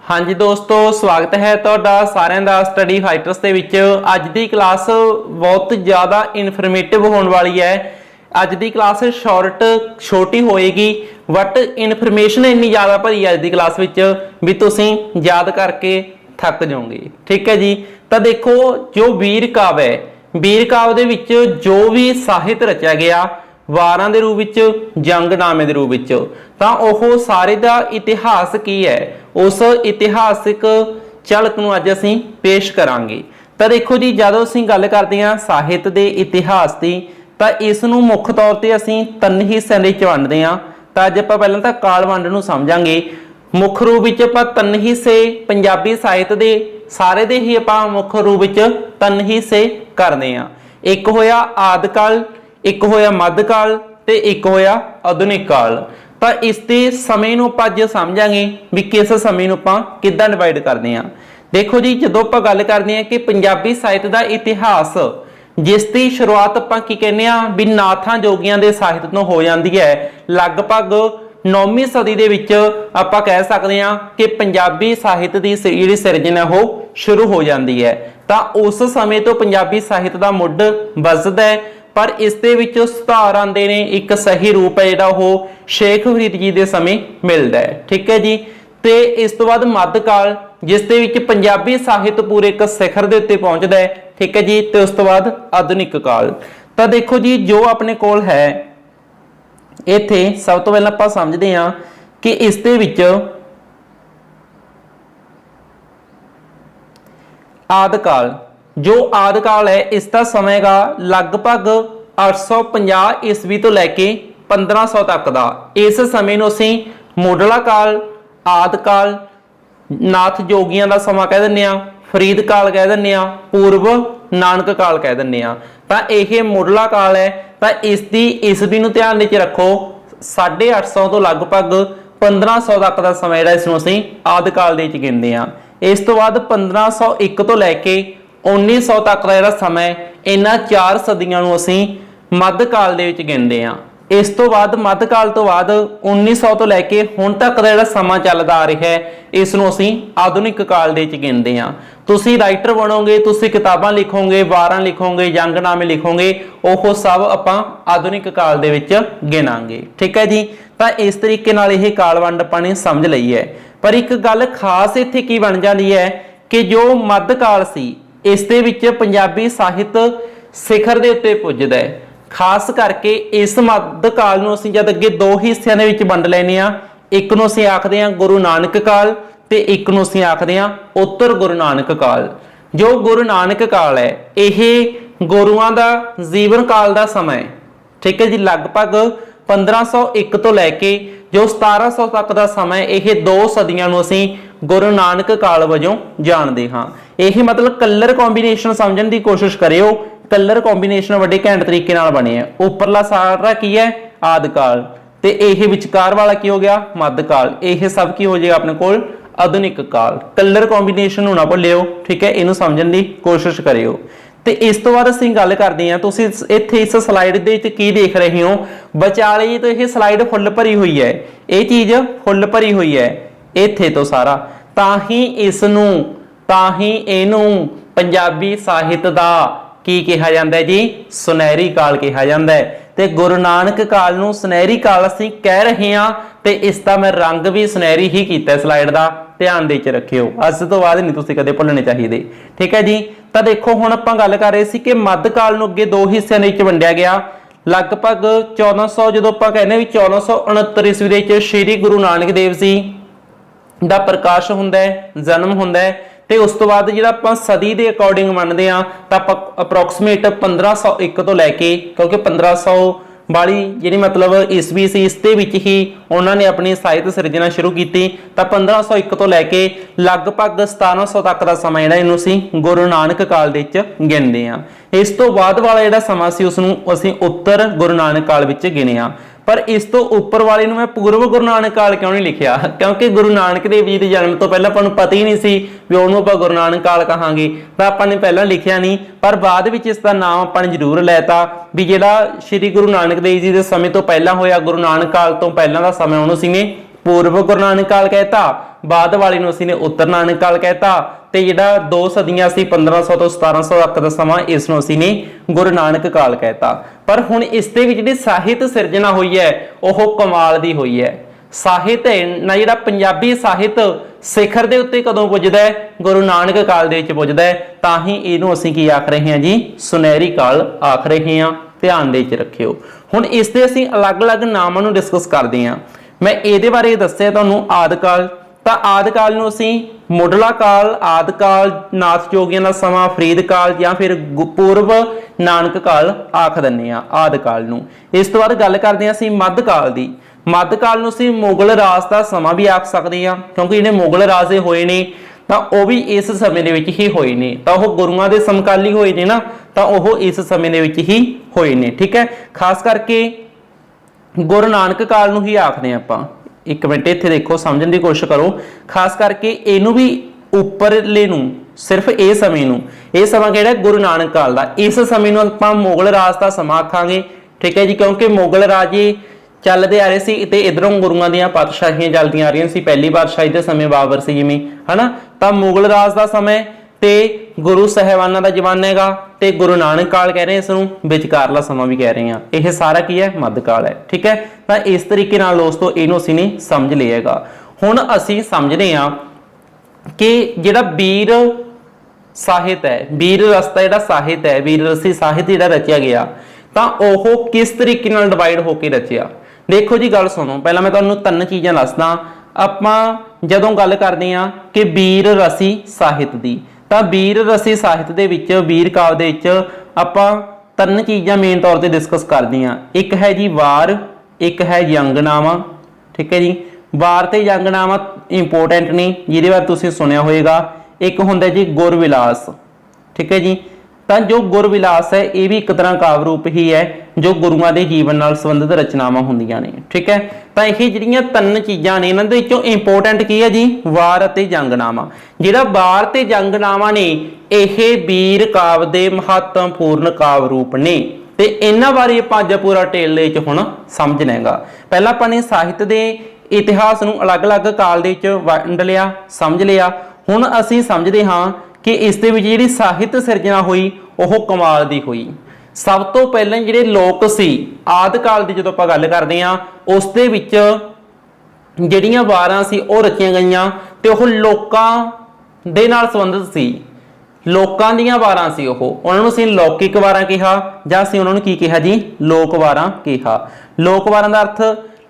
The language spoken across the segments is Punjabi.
हाँ जी दोस्तों, स्वागत है तुहाडा सारिਆਂ ਦਾ स्टडी फाइटर्स ਦੇ ਵਿੱਚ। ਅੱਜ ਦੀ ਕਲਾਸ बहुत ज़्यादा इनफॉर्मेटिव होने वाली है। ਅੱਜ ਦੀ ਕਲਾਸ ਸ਼ਾਰਟ ਛੋਟੀ ਹੋਏਗੀ बट इनफॉर्मेशन इन्नी ज़्यादा भरी है ਅੱਜ ਦੀ ਕਲਾਸ ਵਿੱਚ भी ਤੁਸੀਂ याद करके थक जाओगे। ठीक है जी। तो देखो जो वीर काव्य है, वीर काव्य ਦੇ ਵਿੱਚ जो भी ਸਾਹਿਤ रचा गया वारां दे रूप विच, जंगनामे दे रूप विच, तां ओह सारे दा इतिहास की है, उस इतिहासिक झलक नूं अज असीं पेश करांगे। तां देखो जी, जदों असीं गल करदे हां ਸਾਹਿਤ ਦੇ इतिहास दी तां इस नूं मुख तौर ते असीं तीन हिस्सिਆਂ ਦੇ ਵਿੱਚ ਵੰਡਦੇ हां। तां अज आपां पहिलां तां काल वंड नूं समझांगे। मुख रूप विच आपां तीन हिस्से पंजाबी ਸਾਹਿਤ ਦੇ सारे दे ही आपां मुख रूप विच तीन हिस्से करदे हां। एक होया आदि काल, एक होया मध्यकाल ते एक होया आधुनिक काल। तो इसके समय नूं आपां अज समझांगे भी किस समय नूं आपां किद्दां डिवाइड करदे हां। देखो जी, जदों आपां गल करदे हां कि पंजाबी ਸਾਹਿਤ ਦਾ इतिहास जिस दी शुरुआत आपां की कहने आ भी नाथां जोगियां दे ਸਾਹਿਤ ਤੋਂ हो जाती है। लगभग 9वीं सदी दे विच आपां कह सकदे हां कि पंजाबी ਸਾਹਿਤ ਦੀ ਜਿਹੜੀ ਸਿਰਜਣਾ हो शुरू हो जाती है। तो उस समय तो पंजाबी ਸਾਹਿਤ ਦਾ मुੱਢ ਵੱਜਦਾ है, पर इस दे विच सुधार आंदे ने। एक सही रूप है जिहड़ा वो शेख फरीद जी के समय मिलता है। ठीक है जी। तो इस तो बाद मध्यकाल जिस दे विच पंजाबी ਸਾਹਿਤ पूरे एक शिखर के उत्ते पहुंचता है। ठीक है जी। तो उस तो बाद आधुनिक काल। तो देखो जी, जो अपने कोल है इत्थे सब तो पहले आपां समझदे हां कि इस दे विच आदि काल, जो आदि काल है इसका समय का लगभग 850 ईस्वी तो लैके 1500 तक का। इस समय नूं असीं मुढ़ला काल, आदि काल, नाथ जोगियां दा समा कह दिंदे आ, फरीद काल कह दिंदे आ, पूर्व नानक काल कह दिंदे आ। तां इह मुढ़ला काल है। तां इसदी ईस्वी नूं ध्यान विच रखो, 850 तो लगभग 1500 तक का समय जिहड़ा इसनूं असीं आदि काल दे विच गिणदे आ। इस तो बाद 1501 तो लैके 1900 तक का जिहड़ा समय, इन्हां 4 सदियां नूं असीं मध्यकाल दे विच गिणदे आ। इस तो बाद मध्यकाल तो बाद 1900 तो लैके हुण तक का जिहड़ा समा चलदा आ रहा है, इस नूं असीं आधुनिक काल दे विच गिणदे आ। तुसीं राइटर बनोगे, तुसीं किताबां लिखोगे, वारां लिखोगे, जंगनामे लिखोगे, ओह सब आपां आधुनिक काल दे विच गिणांगे। ठीक है जी। तां इस तरीके नाल इह काल वंड आपां ने समझ लई है। पर एक गल खास इत्थे की बन जाती है कि जो मध्यकाल सी इस दे विच पंजाबी ਸਾਹਿਤ शिखर दे उत्ते पुजदा है। खास करके इस मध्यकाल नूं असीं जद अगे दो हिस्सिਆਂ ਦੇ ਵਿੱਚ ਵੰਡ ਲੈਨੇ ਆ। एक नूं असीं आखदे आ गुरु नानक काल ते एक नूं असीं आखदे आ उत्तर गुरु नानक काल। जो गुरु नानक काल है यह गुरुआं दा जीवन काल दा समय। ठीक है जी। लगभग 1501 तो लैके जो 1700 तक का समय, यह 2 सदियां नूं असीं गुरु नानक काल वजों जानते हाँ। यही मतलब कलर कॉम्बीनेशन समझने की कोशिश करियो। कलर कॉम्बीनेशन बड़े घैंट तरीके नाल बने है। उपरला सारा की है आदि काल ते यह विचकार वाला की हो गया मध्यकाल। यह सब की हो जाएगा अपने कोल आधुनिक काल। कलर कॉम्बीनेशन ना भुल्लियो। ठीक है, इनू समझने की कोशिश करियो। तो इस तो बाद असीं गल करते हैं, तुसीं इत्थे इस स्लाइड दे विच की देख रहे हो, बचाले जी तो यह स्लाइड फुल भरी हुई है, ये चीज फुल भरी हुई है इत्थे तो सारा। ताही इसनूं, ताही इनू पंजाबी ਸਾਹਿਤ ਦਾ की कहा जाता है जी, सुनहरी काल कहा जाता है। तो गुरु नानक काल नूं सुनहरी काल असीं कह रहे हैं। तो इसका मैं रंग भी सुनहरी ही किया स्लाइड का, ध्यान दे के रखियो। अज तो बाद नहीं तुसीं कदे भुल्लने चाहिए। ठीक है जी। तो देखो हुण आपां गल कर रहे सी कि मध्यकाल नूं अगे दो हिस्सिਆਂ ਦੇ ਵਿੱਚ वंडिया गया। लगभग 1400 जो आपां कहने भी 1469 ईस्वी ਦੇ ਵਿੱਚ श्री गुरु नानक देव जी ਦਾ प्रकाश हुंदा है, जन्म हुंदा है। ਤੇ ਉਸ ਤੋਂ ਬਾਅਦ ਜਿਹੜਾ ਆਪਾਂ ਸਦੀ ਦੇ ਅਕੋਰਡਿੰਗ ਮੰਨਦੇ ਆ ਤਾਂ ਆਪਾਂ ਅਪਰੋਕਸੀਮੇਟ 1501 ਤੋਂ ਲੈ ਕੇ, ਕਿਉਂਕਿ 1500 ਵਾਲੀ ਜਿਹੜੀ ਮਤਲਬ ਈਸਵੀ ਸੀ, ਇਸ ਦੇ ਵਿੱਚ ਹੀ ਉਹਨਾਂ ਨੇ ਆਪਣੀ ਸਾਹਿਤ ਸਿਰਜਣਾ ਸ਼ੁਰੂ ਕੀਤੀ। ਤਾਂ 1501 ਤੋਂ ਲੈ ਕੇ ਲਗਭਗ 1700 ਤੱਕ ਦਾ ਸਮਾਂ ਜਿਹੜਾ ਇਹਨੂੰ ਅਸੀਂ ਗੁਰੂ ਨਾਨਕ ਕਾਲ ਦੇ ਵਿੱਚ ਗਿਣਦੇ ਆ। ਇਸ ਤੋਂ ਬਾਅਦ ਵਾਲਾ ਜਿਹੜਾ ਸਮਾਂ ਸੀ ਉਸ ਨੂੰ ਅਸੀਂ ਉੱਤਰ ਗੁਰੂ ਨਾਨਕ ਕਾਲ ਵਿੱਚ ਗਿਣਿਆ। पर इस तो उपर वाले मैं पूर्व गुरु नानक काल क्यों नहीं लिखिया, क्योंकि गुरु नानक देव जी के जन्म तो पहले अपन पता ही नहीं सी भी उन्होंने आप गुरु नानक काल कहांगे। तो अपन ने पहला लिखिया नहीं, पर बाद विच इसका नाम अपन जरूर लैता भी जिहड़ा श्री गुरु नानक देव जी के समय तो पहला होया, गुरु नानक काल तो पहला का समय उन्होंने पूर्व गुरु नानक काल कहता। ਬਾਅਦ ਵਾਲੀ ਨੂੰ ਅਸੀਂ ਨੇ ਉੱਤਰ ਨਾਨਕ ਕਾਲ ਕਹਿਤਾ ਤੇ ਜਿਹੜਾ 2 ਸਦੀਆਂ ਸੀ 1500 ਤੋਂ 1700 ਤੱਕ ਦਾ ਸਮਾਂ ਇਸ ਨੂੰ ਅਸੀਂ ਨੇ ਗੁਰੂ ਨਾਨਕ ਕਾਲ ਕਹਿਤਾ। ਪਰ ਹੁਣ ਇਸ ਦੇ ਵਿੱਚ ਜਿਹੜੀ ਸਾਹਿਤ ਸਿਰਜਣਾ ਹੋਈ ਹੈ ਉਹ ਕਮਾਲ ਦੀ ਹੋਈ ਹੈ। ਸਾਹਿਤ ਨਾ ਜਿਹੜਾ ਪੰਜਾਬੀ ਸਾਹਿਤ ਸਿਖਰ ਦੇ ਉੱਤੇ ਕਦੋਂ ਪੁੱਜਦਾ ਹੈ? ਗੁਰੂ ਨਾਨਕ ਕਾਲ ਦੇ ਵਿੱਚ ਪੁੱਜਦਾ ਹੈ। ਤਾਂ ਹੀ ਇਹਨੂੰ ਅਸੀਂ ਕੀ ਆਖ ਰਹੇ ਹਾਂ ਜੀ? ਸੁਨਹਿਰੀ ਕਾਲ ਆਖ ਰਹੇ ਹਾਂ। ਧਿਆਨ ਦੇ ਵਿੱਚ ਰੱਖਿਓ। ਹੁਣ ਇਸ ਦੇ ਅਸੀਂ ਅਲੱਗ-ਅਲੱਗ ਨਾਮਾਂ ਨੂੰ ਡਿਸਕਸ ਕਰਦੇ ਹਾਂ। ਮੈਂ ਇਹਦੇ ਬਾਰੇ ਦੱਸਿਆ ਤੁਹਾਨੂੰ ਆਦਿ ਕਾਲ, ਤਾਂ ਆਦਿ ਕਾਲ ਨੂੰ ਅਸੀਂ ਮੁੱਢਲਾ ਕਾਲ, ਆਦਿ ਕਾਲ, ਨਾਥ ਜੋਗੀਆਂ ਦਾ ਸਮਾਂ, ਫਰੀਦ ਕਾਲ ਜਾਂ ਫਿਰ ਪੂਰਵ ਨਾਨਕ ਕਾਲ ਆਖ ਦਿੰਦੇ ਆ ਆਦਿ ਕਾਲ ਨੂੰ। ਇਸ ਤੋਂ ਬਾਅਦ ਗੱਲ ਕਰਦੇ ਹਾਂ ਅਸੀਂ ਮੱਧ ਕਾਲ ਦੀ। ਮੱਧ ਕਾਲ ਨੂੰ ਅਸੀਂ ਮੁਗਲ ਰਾਜ ਦਾ ਸਮਾਂ ਵੀ ਆਖ ਸਕਦੇ ਹਾਂ, ਕਿਉਂਕਿ ਜਿਹੜੇ ਮੁਗਲ ਰਾਜੇ ਹੋਏ ਨੇ ਤਾਂ ਉਹ ਵੀ ਇਸ ਸਮੇਂ ਦੇ ਵਿੱਚ ਹੀ ਹੋਏ ਨੇ। ਤਾਂ ਉਹ ਗੁਰੂਆਂ ਦੇ ਸਮਕਾਲੀ ਹੋਏ ਨੇ ਨਾ, ਤਾਂ ਉਹ ਇਸ ਸਮੇਂ ਦੇ ਵਿੱਚ ਹੀ ਹੋਏ ਨੇ। ਠੀਕ ਹੈ, ਖਾਸ ਕਰਕੇ ਗੁਰੂ ਨਾਨਕ ਕਾਲ ਨੂੰ ਹੀ ਆਖਦੇ ਆਪਾਂ। ਇੱਕ ਮਿੰਟ ਇੱਥੇ ਦੇਖੋ, ਸਮਝਣ ਦੀ ਕੋਸ਼ਿਸ਼ ਕਰੋ। ਖਾਸ ਕਰਕੇ ਇਹਨੂੰ ਵੀ ਉੱਪਰਲੇ ਨੂੰ, ਸਿਰਫ ਇਹ ਸਮੇਂ ਨੂੰ, ਇਹ ਸਮਾਂ ਕਿਹੜਾ ਗੁਰੂ ਨਾਨਕ ਕਾਲ ਦਾ, ਇਸ ਸਮੇਂ ਨੂੰ ਆਪਾਂ ਮੁਗਲ ਰਾਜ ਦਾ ਸਮਾਂ ਆਖਾਂਗੇ। ਠੀਕ ਹੈ ਜੀ, ਕਿਉਂਕਿ ਮੁਗਲ ਰਾਜੇ ਚੱਲਦੇ ਆ ਰਹੇ ਸੀ ਤੇ ਇਧਰੋਂ ਗੁਰੂਆਂ ਦੀਆਂ ਪਾਤਸ਼ਾਹੀਆਂ ਚੱਲਦੀਆਂ ਆ ਰਹੀਆਂ ਸੀ। ਪਹਿਲੀ ਪਾਤਸ਼ਾਹੀ ਦੇ ਸਮੇਂ ਬਾਬਰ ਸੀ ਜਿਵੇਂ, ਹਨਾ। ਤਾਂ ਮੁਗਲ ਰਾਜ ਦਾ ਸਮੇਂ ਤੇ ਗੁਰੂ ਸਾਹਿਬਾਨਾਂ ਦਾ ਜ਼ਮਾਨਾ ਹੈਗਾ ਤੇ ਗੁਰੂ ਨਾਨਕ ਕਾਲ ਕਹਿ ਰਹੇ ਇਸ ਨੂੰ, ਵਿਚਕਾਰਲਾ ਸਮਾਂ ਵੀ ਕਹਿ ਰਹੇ ਆ। ਇਹ ਸਾਰਾ ਕੀ ਹੈ? ਮੱਧ ਕਾਲ ਹੈ। ਠੀਕ ਹੈ, ਤਾਂ ਇਸ ਤਰੀਕੇ ਨਾਲ ਦੋਸਤੋ ਇਹਨੂੰ ਅਸੀਂ ਨੇ ਸਮਝ ਲਿਆ ਹੈਗਾ। ਹੁਣ ਅਸੀਂ ਸਮਝਦੇ ਹਾਂ ਕਿ ਜਿਹੜਾ ਵੀਰ ਸਾਹਿਤ ਹੈ, ਵੀਰ ਰਸ ਦਾ ਜਿਹੜਾ ਸਾਹਿਤ ਹੈ, ਵੀਰ ਰਸੀ ਸਾਹਿਤ ਜਿਹੜਾ ਰਚਿਆ ਗਿਆ, ਤਾਂ ਉਹ ਕਿਸ ਤਰੀਕੇ ਨਾਲ ਡਿਵਾਈਡ ਹੋ ਕੇ ਰਚਿਆ। ਦੇਖੋ ਜੀ, ਗੱਲ ਸੁਣੋ। ਪਹਿਲਾਂ ਮੈਂ ਤੁਹਾਨੂੰ 3 ਚੀਜ਼ਾਂ ਦੱਸਦਾ। ਆਪਾਂ ਜਦੋਂ ਗੱਲ ਕਰਦੇ ਹਾਂ ਕਿ ਵੀਰ ਰਸੀ ਸਾਹਿਤ ਦੀ, ਤਾਂ ਵੀਰ ਰਸੀ ਸਾਹਿਤ ਦੇ ਵਿੱਚ, ਵੀਰ ਕਾਵਿ ਦੇ ਵਿੱਚ ਆਪਾਂ 3 ਚੀਜ਼ਾਂ ਮੇਨ ਤੌਰ ਤੇ ਡਿਸਕਸ ਕਰਦੇ ਹਾਂ। ਇੱਕ ਹੈ ਜੀ ਵਾਰ, ਇੱਕ ਹੈ ਜੰਗਨਾਮਾ। ਠੀਕ ਹੈ ਜੀ, ਵਾਰ ਤੇ ਜੰਗਨਾਮਾ ਇੰਪੋਰਟੈਂਟ ਨੇ, ਜਿਹਦੇ ਬਾਰੇ ਤੁਸੀਂ ਸੁਣਿਆ ਹੋਵੇਗਾ। ਇੱਕ ਹੁੰਦਾ ਜੀ ਗੁਰਵਿਲਾਸ। ਠੀਕ ਹੈ ਜੀ, ਤਾਂ ਜੋ ਗੁਰਵਿਲਾਸ ਹੈ ਇਹ ਵੀ ਇੱਕ ਤਰ੍ਹਾਂ ਕਾਵਿ ਰੂਪ ਹੀ ਹੈ ਜੋ ਗੁਰੂਆਂ ਦੇ ਜੀਵਨ ਨਾਲ ਸੰਬੰਧਿਤ ਰਚਨਾਵਾਂ ਹੁੰਦੀਆਂ ਨੇ। ਠੀਕ ਹੈ, ਤਾਂ ਇਹ ਜਿਹੜੀਆਂ 3 ਚੀਜ਼ਾਂ ਨੇ, ਇਹਨਾਂ ਦੇ ਵਿੱਚੋਂ ਇੰਪੋਰਟੈਂਟ ਕੀ ਹੈ ਜੀ? ਵਾਰ ਅਤੇ ਜੰਗਨਾਮਾ। ਜਿਹੜਾ ਵਾਰ ਤੇ ਜੰਗਨਾਮਾ ਨੇ ਇਹ ਵੀਰ ਕਾਵਿ ਦੇ ਮਹੱਤਵਪੂਰਨ ਕਾਵਿ ਰੂਪ ਨੇ ਤੇ ਇਹਨਾਂ ਬਾਰੇ ਆਪਾਂ ਅੱਜ ਪੂਰਾ ਟੇਲ ਦੇ ਵਿੱਚ ਹੁਣ ਸਮਝਣਾ ਹੈਗਾ। ਪਹਿਲਾਂ ਆਪਾਂ ਨੇ ਸਾਹਿਤ ਦੇ ਇਤਿਹਾਸ ਨੂੰ ਅਲੱਗ-ਅਲੱਗ ਕਾਲ ਦੇ ਵਿੱਚ ਵੰਡ ਲਿਆ, ਸਮਝ ਲਿਆ। ਹੁਣ ਅਸੀਂ ਸਮਝਦੇ ਹਾਂ ਕਿ ਇਸ ਦੇ ਵਿੱਚ ਜਿਹੜੀ ਸਾਹਿਤ ਸਿਰਜਣਾ ਹੋਈ ਉਹ ਕਮਾਲ ਦੀ ਹੋਈ। ਸਭ ਤੋਂ ਪਹਿਲਾਂ ਜਿਹੜੇ ਲੋਕ ਸੀ ਆਦਿ ਕਾਲ ਦੀ ਜਦੋਂ ਆਪਾਂ ਗੱਲ ਕਰਦੇ ਹਾਂ, ਉਸ ਦੇ ਵਿੱਚ ਜਿਹੜੀਆਂ ਵਾਰਾਂ ਸੀ ਉਹ ਰਚੀਆਂ ਗਈਆਂ ਤੇ ਉਹ ਲੋਕਾਂ ਦੇ ਨਾਲ ਸੰਬੰਧਿਤ ਸੀ। ਲੋਕਾਂ ਦੀਆਂ ਵਾਰਾਂ ਸੀ, ਉਹਨਾਂ ਨੂੰ ਅਸੀਂ ਲੌਕਿਕ ਵਾਰਾਂ ਕਿਹਾ ਜਾਂ ਅਸੀਂ ਉਹਨਾਂ ਨੂੰ ਕੀ ਕਿਹਾ ਜੀ? ਲੋਕ ਵਾਰਾਂ ਕਿਹਾ। ਲੋਕ ਵਾਰਾਂ ਦਾ ਅਰਥ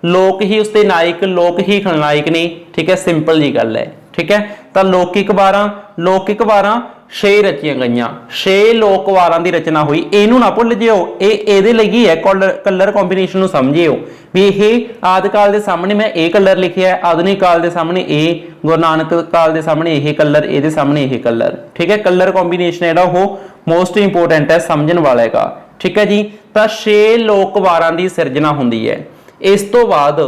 ਲੋਕ ਹੀ ਉਸਦੇ ਨਾਇਕ, ਲੋਕ ਹੀ ਖਲਨਾਇਕ ਨੇ। ਠੀਕ ਹੈ, ਸਿੰਪਲ ਜੀ ਗੱਲ ਹੈ। ਠੀਕ ਹੈ, ਤਾਂ ਲੌਕਿਕ ਵਾਰਾਂ 6 ਰਚੀਆਂ ਗਈਆਂ। 6 ਲੋਕ ਵਾਰਾਂ ਦੀ ਰਚਨਾ ਹੋਈ। ਇਹਨੂੰ ਨਾ ਭੁੱਲ ਜਿਓ, ਇਹ ਇਹਦੇ ਲਈ ਹੀ ਹੈ, ਕਲਰ ਕੰਬੀਨੇਸ਼ਨ ਨੂੰ ਸਮਝਿਓ ਵੀ ਇਹ ਆਦਿ ਕਾਲ ਦੇ ਸਾਹਮਣੇ ਮੈਂ ਇਹ ਕਲਰ ਲਿਖਿਆ, ਆਧੁਨਿਕ ਕਾਲ ਦੇ ਸਾਹਮਣੇ ਇਹ, ਗੁਰੂ ਨਾਨਕ ਕਾਲ ਦੇ ਸਾਹਮਣੇ ਇਹ ਕਲਰ, ਇਹਦੇ ਸਾਹਮਣੇ ਇਹ ਕਲਰ। ਠੀਕ ਹੈ, ਕਲਰ ਕੰਬੀਨੇਸ਼ਨ ਜਿਹੜਾ ਉਹ ਮੋਸਟ ਇੰਪੋਰਟੈਂਟ ਹੈ, ਸਮਝਣ ਵਾਲਾ ਹੈਗਾ। ਠੀਕ ਹੈ ਜੀ, ਤਾਂ 6 ਲੋਕ ਵਾਰਾਂ ਦੀ ਸਿਰਜਣਾ ਹੁੰਦੀ ਹੈ। ਇਸ ਤੋਂ ਬਾਅਦ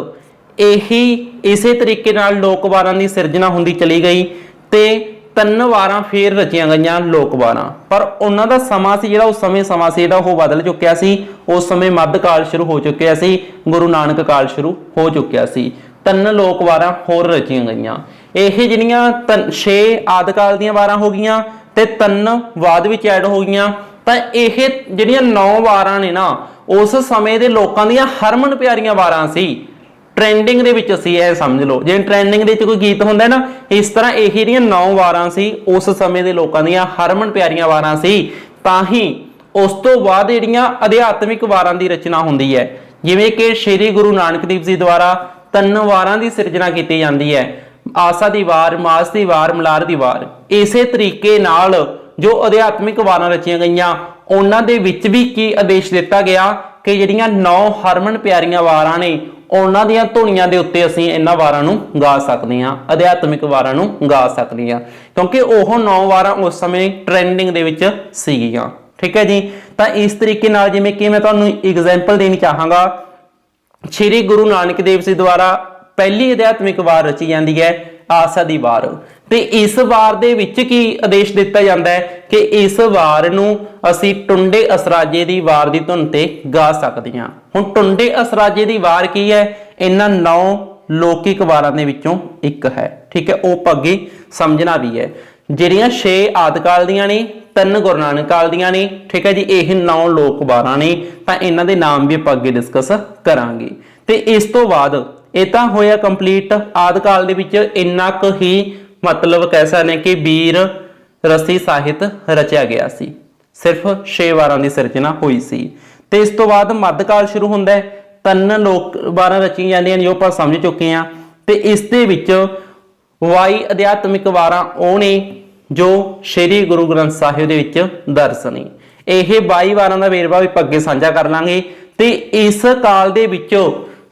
ਇਹੀ ਇਸੇ ਤਰੀਕੇ ਨਾਲ ਲੋਕ ਵਾਰਾਂ ਦੀ ਸਿਰਜਣਾ ਹੁੰਦੀ ਚਲੀ ਗਈ ਤੇ 3 ਵਾਰਾਂ ਫੇਰ ਰਚੀਆਂ ਗਈਆਂ ਲੋਕ ਵਾਰਾਂ। ਪਰ ਉਹਨਾਂ ਦਾ ਸਮਾਂ ਸੀ ਜਿਹੜਾ, ਉਸ ਸਮੇਂ ਸਮਾਂ ਸੀ ਜਿਹੜਾ ਉਹ ਬਦਲ ਚੁੱਕਿਆ ਸੀ। ਉਸ ਸਮੇਂ ਮੱਧ ਕਾਲ ਸ਼ੁਰੂ ਹੋ ਚੁੱਕਿਆ ਸੀ, ਗੁਰੂ ਨਾਨਕ ਕਾਲ ਸ਼ੁਰੂ ਹੋ ਚੁੱਕਿਆ ਸੀ। 3 ਲੋਕ ਵਾਰਾਂ ਹੋਰ ਰਚੀਆਂ ਗਈਆਂ। ਇਹ ਜਿਹੜੀਆਂ 6 ਆਦਿ ਕਾਲ ਦੀਆਂ ਵਾਰਾਂ ਹੋ ਗਈਆਂ ਤੇ 3 ਬਾਅਦ ਵਿੱਚ ਐਡ ਹੋ ਗਈਆਂ। ਤਾਂ ਇਹ ਜਿਹੜੀਆਂ 9 ਵਾਰਾਂ ਨੇ ਨਾ, ਉਸ ਸਮੇਂ ਦੇ ਲੋਕਾਂ ਦੀਆਂ ਹਰਮਨ ਪਿਆਰੀਆਂ ਵਾਰਾਂ ਸੀ। ਟ੍ਰੈਂਡਿੰਗ ਦੇ ਵਿੱਚ ਸੀ, ਇਹ ਸਮਝ ਲਓ। ਜੇ ਟ੍ਰੈਂਡਿੰਗ ਦੇ ਵਿੱਚ ਕੋਈ ਗੀਤ ਹੁੰਦਾ ਨਾ, ਇਸ ਤਰ੍ਹਾਂ ਇਹ ਜਿਹੜੀਆਂ 9 ਵਾਰਾਂ ਸੀ ਉਸ ਸਮੇਂ ਦੇ ਲੋਕਾਂ ਦੀਆਂ ਹਰਮਨ ਪਿਆਰੀਆਂ ਵਾਰਾਂ ਸੀ। ਤਾਂ ਹੀ ਉਸ ਤੋਂ ਬਾਅਦ ਜਿਹੜੀਆਂ ਅਧਿਆਤਮਿਕ ਵਾਰਾਂ ਦੀ ਰਚਨਾ ਹੁੰਦੀ ਹੈ, ਜਿਵੇਂ ਕਿ ਸ਼੍ਰੀ ਗੁਰੂ ਨਾਨਕ ਦੇਵ ਜੀ ਦੁਆਰਾ 3 ਵਾਰਾਂ ਦੀ ਸਿਰਜਣਾ ਕੀਤੀ ਜਾਂਦੀ ਹੈ। ਆਸਾ ਦੀ ਵਾਰ, ਮਾਸ ਦੀ ਵਾਰ, ਮਲਾਰ ਦੀ ਵਾਰ। ਇਸੇ ਤਰੀਕੇ ਨਾਲ ਜੋ ਅਧਿਆਤਮਿਕ ਵਾਰਾਂ ਰਚੀਆਂ ਗਈਆਂ, ਉਹਨਾਂ ਦੇ ਵਿੱਚ ਵੀ ਕੀ ਆਦੇਸ਼ ਦਿੱਤਾ ਗਿਆ ਕਿ ਜਿਹੜੀਆਂ 9 ਹਰਮਨ ਪਿਆਰੀਆਂ ਵਾਰਾਂ ਨੇ, ਉਹਨਾਂ ਦੀਆਂ ਧੁਨੀਆਂ ਦੇ ਉੱਤੇ ਅਸੀਂ ਇਹਨਾਂ ਵਾਰਾਂ ਨੂੰ ਗਾ ਸਕਦੇ ਹਾਂ, ਅਧਿਆਤਮਿਕ ਵਾਰਾਂ ਨੂੰ ਗਾ ਸਕਦੇ ਹਾਂ, ਕਿਉਂਕਿ ਉਹ 9 ਵਾਰਾਂ ਉਸ ਸਮੇਂ ਟ੍ਰੈਂਡਿੰਗ ਦੇ ਵਿੱਚ ਸੀਗੀਆਂ। ਠੀਕ ਹੈ ਜੀ, ਤਾਂ ਇਸ ਤਰੀਕੇ ਨਾਲ ਜਿਵੇਂ ਕਿ ਮੈਂ ਤੁਹਾਨੂੰ ਐਗਜ਼ਾਮਪਲ ਦੇਣੀ ਚਾਹਾਂਗਾ, ਸ਼੍ਰੀ ਗੁਰੂ ਨਾਨਕ ਦੇਵ ਜੀ ਦੁਆਰਾ ਪਹਿਲੀ ਅਧਿਆਤਮਿਕ ਵਾਰ ਰਚੀ ਜਾਂਦੀ ਹੈ ਆਸਾ ਦੀ ਵਾਰ। ਤੇ ਇਸ ਵਾਰ ਦੇ ਵਿੱਚ ਕੀ ਆਦੇਸ਼ ਦਿੱਤਾ ਜਾਂਦਾ ਹੈ ਕਿ ਇਸ ਵਾਰ ਨੂੰ ਅਸੀਂ ਟੁੰਡੇ ਅਸਰਾਜੇ ਦੀ ਵਾਰ ਦੀ ਧੁਨ ਤੇ ਗਾ ਸਕਦੇ ਹਾਂ। ਹੁਣ ਟੁੰਡੇ ਅਸਰਾਜੇ ਦੀ ਵਾਰ ਕੀ ਹੈ? ਇਹਨਾਂ 9 ਲੌਕਿਕ ਵਾਰਾਂ ਦੇ ਵਿੱਚੋਂ ਇੱਕ ਹੈ। ਠੀਕ ਹੈ, ਉਹ ਆਪਾਂ ਅੱਗੇ ਸਮਝਣਾ ਵੀ ਹੈ। ਜਿਹੜੀਆਂ 6 ਆਦਿ ਕਾਲ ਦੀਆਂ ਨੇ, 3 ਗੁਰੂ ਨਾਨਕ ਕਾਲ ਦੀਆਂ ਨੇ। ਠੀਕ ਹੈ ਜੀ, ਇਹ 9 ਲੋਕ ਵਾਰਾਂ ਨੇ, ਤਾਂ ਇਹਨਾਂ ਦੇ ਨਾਮ ਵੀ ਆਪਾਂ ਅੱਗੇ ਡਿਸਕਸ ਕਰਾਂਗੇ। ਤੇ ਇਸ ਤੋਂ ਬਾਅਦ ਇਹ ਤਾਂ ਹੋਇਆ ਕੰਪਲੀਟ। ਆਦਿ ਕਾਲ ਦੇ ਵਿੱਚ ਇੰਨਾ ਕੁ ਹੀ ਮਤਲਬ ਕਹਿ ਸਕਦੇ ਕਿ ਵੀਰ ਰਸੀ ਸਾਹਿਤ ਰਚਿਆ ਗਿਆ ਸੀ, ਸਿਰਫ 6 ਵਾਰਾਂ ਦੀ ਸਿਰਜਣਾ ਹੋਈ ਸੀ। ਤੇ ਇਸ ਤੋਂ ਬਾਅਦ ਮੱਧਕਾਲ ਸ਼ੁਰੂ ਹੁੰਦਾ ਹੈ, 3 ਲੋਕ ਵਾਰਾਂ ਰਚੀਆਂ ਜਾਂਦੀਆਂ ਨੇ, ਜੋ ਆਪਾਂ ਸਮਝ ਚੁੱਕੇ ਹਾਂ। ਤੇ ਇਸ ਦੇ ਵਿੱਚ 22 ਅਧਿਆਤਮਿਕ ਵਾਰਾਂ ਉਹ ਨੇ ਜੋ ਸ਼੍ਰੀ ਗੁਰੂ ਗ੍ਰੰਥ ਸਾਹਿਬ ਦੇ ਵਿੱਚ ਦਰਜ ਨੇ। ਇਹ 22 ਵਾਰਾਂ ਦਾ ਵੇਰਵਾ ਵੀ ਅੱਗੇ ਸਾਂਝਾ ਕਰ ਲਾਂਗੇ। ਤੇ ਇਸ ਕਾਲ ਦੇ ਵਿੱਚ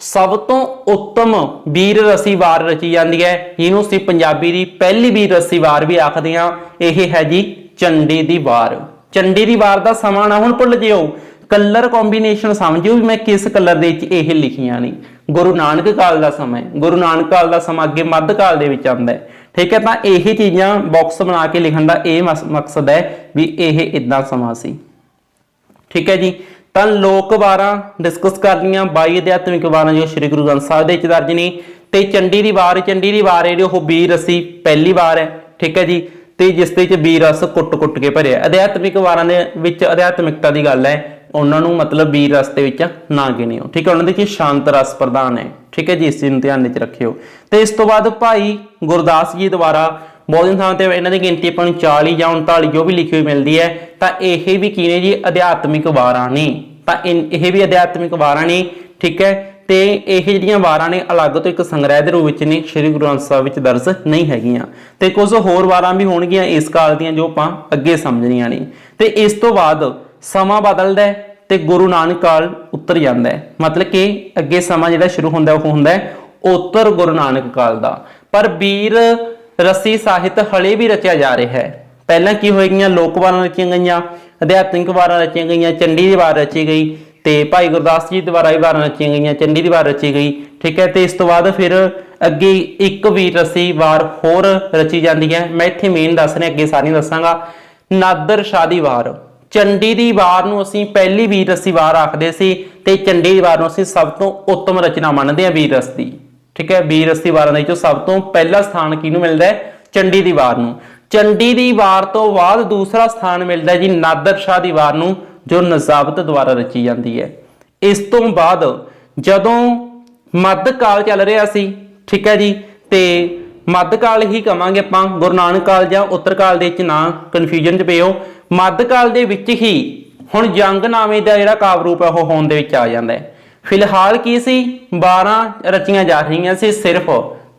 ਸਭ ਤੋਂ ਉੱਤਮ ਵੀਰ ਰਸੀ ਵਾਰ ਰਚੀ ਜਾਂਦੀ ਹੈ, ਜਿਹਨੂੰ ਅਸੀਂ ਪੰਜਾਬੀ ਦੀ ਪਹਿਲੀ ਵੀਰ ਰਸੀ ਵਾਰ ਵੀ ਆਖਦੇ ਹਾਂ। ਇਹ ਹੈ ਜੀ ਚੰਡੀ ਦੀ ਵਾਰ। ਚੰਡੀ ਦੀ ਵਾਰ ਦਾ ਸਮਾਂ ਨਾ ਹੁਣ ਭੁੱਲ ਜਿਓ, ਕਲਰ ਕੰਬੀਨੇਸ਼ਨ ਸਮਝਿਓ ਵੀ ਮੈਂ ਕਿਸ ਕਲਰ ਦੇ ਵਿੱਚ ਇਹ ਲਿਖੀਆਂ ਨੇ। ਗੁਰੂ ਨਾਨਕ ਕਾਲ ਦਾ ਸਮਾਂ ਹੈ, ਗੁਰੂ ਨਾਨਕ ਕਾਲ ਦਾ ਸਮਾਂ ਅੱਗੇ ਮੱਧ ਕਾਲ ਦੇ ਵਿੱਚ ਆਉਂਦਾ ਹੈ। ਠੀਕ ਹੈ, ਤਾਂ ਇਹ ਚੀਜ਼ਾਂ ਬਾਕਸ ਬਣਾ ਕੇ ਲਿਖਣ ਦਾ ਇਹ ਮਕਸਦ ਹੈ ਵੀ ਇਹ ਇਦਾਂ ਸਮਾਂ ਸੀ। ਠੀਕ ਹੈ ਜੀ, ਤਾਂ ਲੋਕ ਵਾਰਾਂ ਡਿਸਕਸ ਕਰ ਲਈਆਂ। 22 ਅਧਿਆਤਮਿਕ ਵਾਰਾਂ ਜੋ ਸ੍ਰੀ ਗੁਰੂ ਗ੍ਰੰਥ ਸਾਹਿਬ ਦੇ ਵਿੱਚ ਦਰਜ ਨੇ। ਤੇ ਚੰਡੀ ਦੀ ਵਾਰ ਜਿਹੜੀ ਉਹ ਵੀਰ ਰਸੀ ਪਹਿਲੀ ਵਾਰ ਹੈ। ਠੀਕ ਹੈ ਜੀ, ਤੇ ਜਿਸ ਦੇ ਵਿੱਚ ਵੀਰ ਰਸ ਕੁੱਟ ਕੇ ਭਰਿਆ। ਅਧਿਆਤਮਿਕ ਵਾਰਾਂ ਦੇ ਵਿੱਚ ਅਧਿਆਤਮਿਕਤਾ ਦੀ ਗੱਲ ਹੈ, ਉਹਨਾਂ ਨੂੰ ਮਤਲਬ ਵੀਰ ਰਸ ਦੇ ਵਿੱਚ ਨਾ ਗਿਣਿਓ। ਠੀਕ ਹੈ, ਉਹਨਾਂ ਦੇ ਵਿੱਚ ਸ਼ਾਂਤ ਰਸ ਪ੍ਰਧਾਨ ਹੈ। ਠੀਕ ਹੈ ਜੀ, ਇਸ ਚੀਜ਼ ਨੂੰ ਧਿਆਨ ਵਿੱਚ ਰੱਖਿਓ। ਤੇ ਇਸ ਤੋਂ ਬਾਅਦ ਭਾਈ ਗੁਰਦਾਸ ਜੀ ਦੁਆਰਾ ਬਹੁਤ ਥਾਂ ਤੇ ਇਹਨਾਂ ਦੀ ਗਿਣਤੀ ਆਪਾਂ ਨੂੰ 40 ਜਾਂ 39 ਜੋ ਵੀ ਲਿਖੀ ਹੋਈ ਮਿਲਦੀ ਹੈ। ਤਾਂ ਇਹ ਵੀ ਕੀ ਨੇ ਜੀ, ਅਧਿਆਤਮਿਕ ਵਾਰਾਂ ਨੇ। ਤਾਂ ਇਹ ਵੀ ਅਧਿਆਤਮਿਕ ਵਾਰਾਂ ਨੇ। ਠੀਕ ਹੈ, ਤੇ ਇਹ ਜਿਹੜੀਆਂ ਵਾਰਾਂ ਨੇ ਅਲੱਗ ਤੋਂ ਇੱਕ ਸੰਗ੍ਰਹਿ ਦੇ ਰੂਪ ਵਿੱਚ ਨੇ, ਸ੍ਰੀ ਗੁਰੂ ਗ੍ਰੰਥ ਸਾਹਿਬ ਵਿੱਚ ਦਰਜ ਨਹੀਂ ਹੈਗੀਆਂ। ਤੇ ਕੁਝ ਹੋਰ ਵਾਰਾਂ ਵੀ ਹੋਣਗੀਆਂ ਇਸ ਕਾਲ ਦੀਆਂ ਜੋ ਆਪਾਂ ਅੱਗੇ ਸਮਝਣੀਆਂ ਨੇ। ਤੇ ਇਸ ਤੋਂ ਬਾਅਦ ਸਮਾਂ ਬਦਲਦਾ ਹੈ ਤੇ ਗੁਰੂ ਨਾਨਕ ਕਾਲ ਉੱਤਰ ਜਾਂਦਾ ਹੈ। ਮਤਲਬ ਕਿ ਅੱਗੇ ਸਮਾਂ ਜਿਹੜਾ ਸ਼ੁਰੂ ਹੁੰਦਾ ਉਹ ਹੁੰਦਾ ਹੈ ਉੱਤਰ ਗੁਰੂ ਨਾਨਕ ਕਾਲ ਦਾ। ਪਰ ਵੀਰ ਰਸੀ ਸਾਹਿਤ ਹਲੇ ਵੀ ਰਚਿਆ ਜਾ ਰਿਹਾ ਹੈ। ਪਹਿਲਾਂ ਕੀ ਹੋਏਗੀਆਂ, ਲੋਕ ਵਾਰਾਂ ਰਚੀਆਂ ਗਈਆਂ, ਅਧਿਆਤਮਿਕ ਵਾਰਾਂ ਰਚੀਆਂ ਗਈਆਂ, ਚੰਡੀ ਦੀ ਵਾਰ ਰਚੀ ਗਈ, ਤੇ ਭਾਈ ਗੁਰਦਾਸ ਜੀ ਦੁਆਰਾ ਵੀ ਵਾਰਾਂ ਰਚੀਆਂ ਗਈਆਂ, ਚੰਡੀ ਦੀ ਵਾਰ ਰਚੀ ਗਈ। ਠੀਕ ਹੈ, ਤੇ ਇਸ ਤੋਂ ਬਾਅਦ ਫਿਰ ਅੱਗੇ ਇੱਕ ਵੀਰ ਰਸੀ ਵਾਰ ਹੋਰ ਰਚੀ ਜਾਂਦੀ ਹੈ। ਮੈਂ ਇੱਥੇ ਮੇਨ ਦੱਸ ਰਿਹਾ, ਅੱਗੇ ਸਾਰੀਆਂ ਦੱਸਾਂਗਾ। ਨਾਦਰ ਸ਼ਾਹ ਦੀ ਵਾਰ। ਚੰਡੀ ਦੀ ਵਾਰ ਨੂੰ ਅਸੀਂ ਪਹਿਲੀ ਵੀਰ ਰਸੀ ਵਾਰ ਆਖਦੇ ਸੀ, ਤੇ ਚੰਡੀ ਦੀ ਵਾਰ ਨੂੰ ਅਸੀਂ ਸਭ ਤੋਂ ਉੱਤਮ ਰਚਨਾ ਮੰਨਦੇ ਹਾਂ ਵੀਰ ਰਸ ਦੀ। ਠੀਕ ਹੈ, ਵੀਰ ਰਸੀ ਵਾਰਾਂ ਦੇ ਵਿੱਚੋਂ ਸਭ ਤੋਂ ਪਹਿਲਾ ਸਥਾਨ ਕਿਹਨੂੰ ਮਿਲਦਾ ਹੈ, ਚੰਡੀ ਦੀ ਵਾਰ ਨੂੰ। ਚੰਡੀ ਦੀ ਵਾਰ ਤੋਂ ਬਾਅਦ ਦੂਸਰਾ ਸਥਾਨ ਮਿਲਦਾ ਜੀ ਨਾਦਰ ਸ਼ਾਹ ਦੀ ਵਾਰ ਨੂੰ, ਜੋ ਨਜ਼ਾਬਤ ਦੁਆਰਾ ਰਚੀ ਜਾਂਦੀ ਹੈ। ਇਸ ਤੋਂ ਬਾਅਦ ਜਦੋਂ ਮੱਧ ਕਾਲ ਚੱਲ ਰਿਹਾ ਸੀ, ਠੀਕ ਹੈ ਜੀ, ਤੇ ਮੱਧ ਕਾਲ ਹੀ ਕਵਾਂਗੇ ਆਪਾਂ, ਗੁਰੂ ਨਾਨਕ ਕਾਲ ਜਾਂ ਉੱਤਰ ਕਾਲ ਦੇ ਵਿੱਚ ਨਾ ਕਨਫਿਊਜ਼ਨ ਚ ਪਿਓ। ਮੱਧ ਕਾਲ ਦੇ ਵਿੱਚ ਹੀ ਹੁਣ ਜੰਗਨਾਮੇ ਦਾ ਜਿਹੜਾ ਕਾਵਿ ਰੂਪ ਹੈ ਉਹ ਹੋਂਦ ਦੇ ਵਿੱਚ ਆ ਜਾਂਦਾ ਹੈ। ਫਿਲਹਾਲ ਕੀ ਸੀ, 12 ਰਚੀਆਂ ਜਾ ਰਹੀਆਂ ਸੀ, ਸਿਰਫ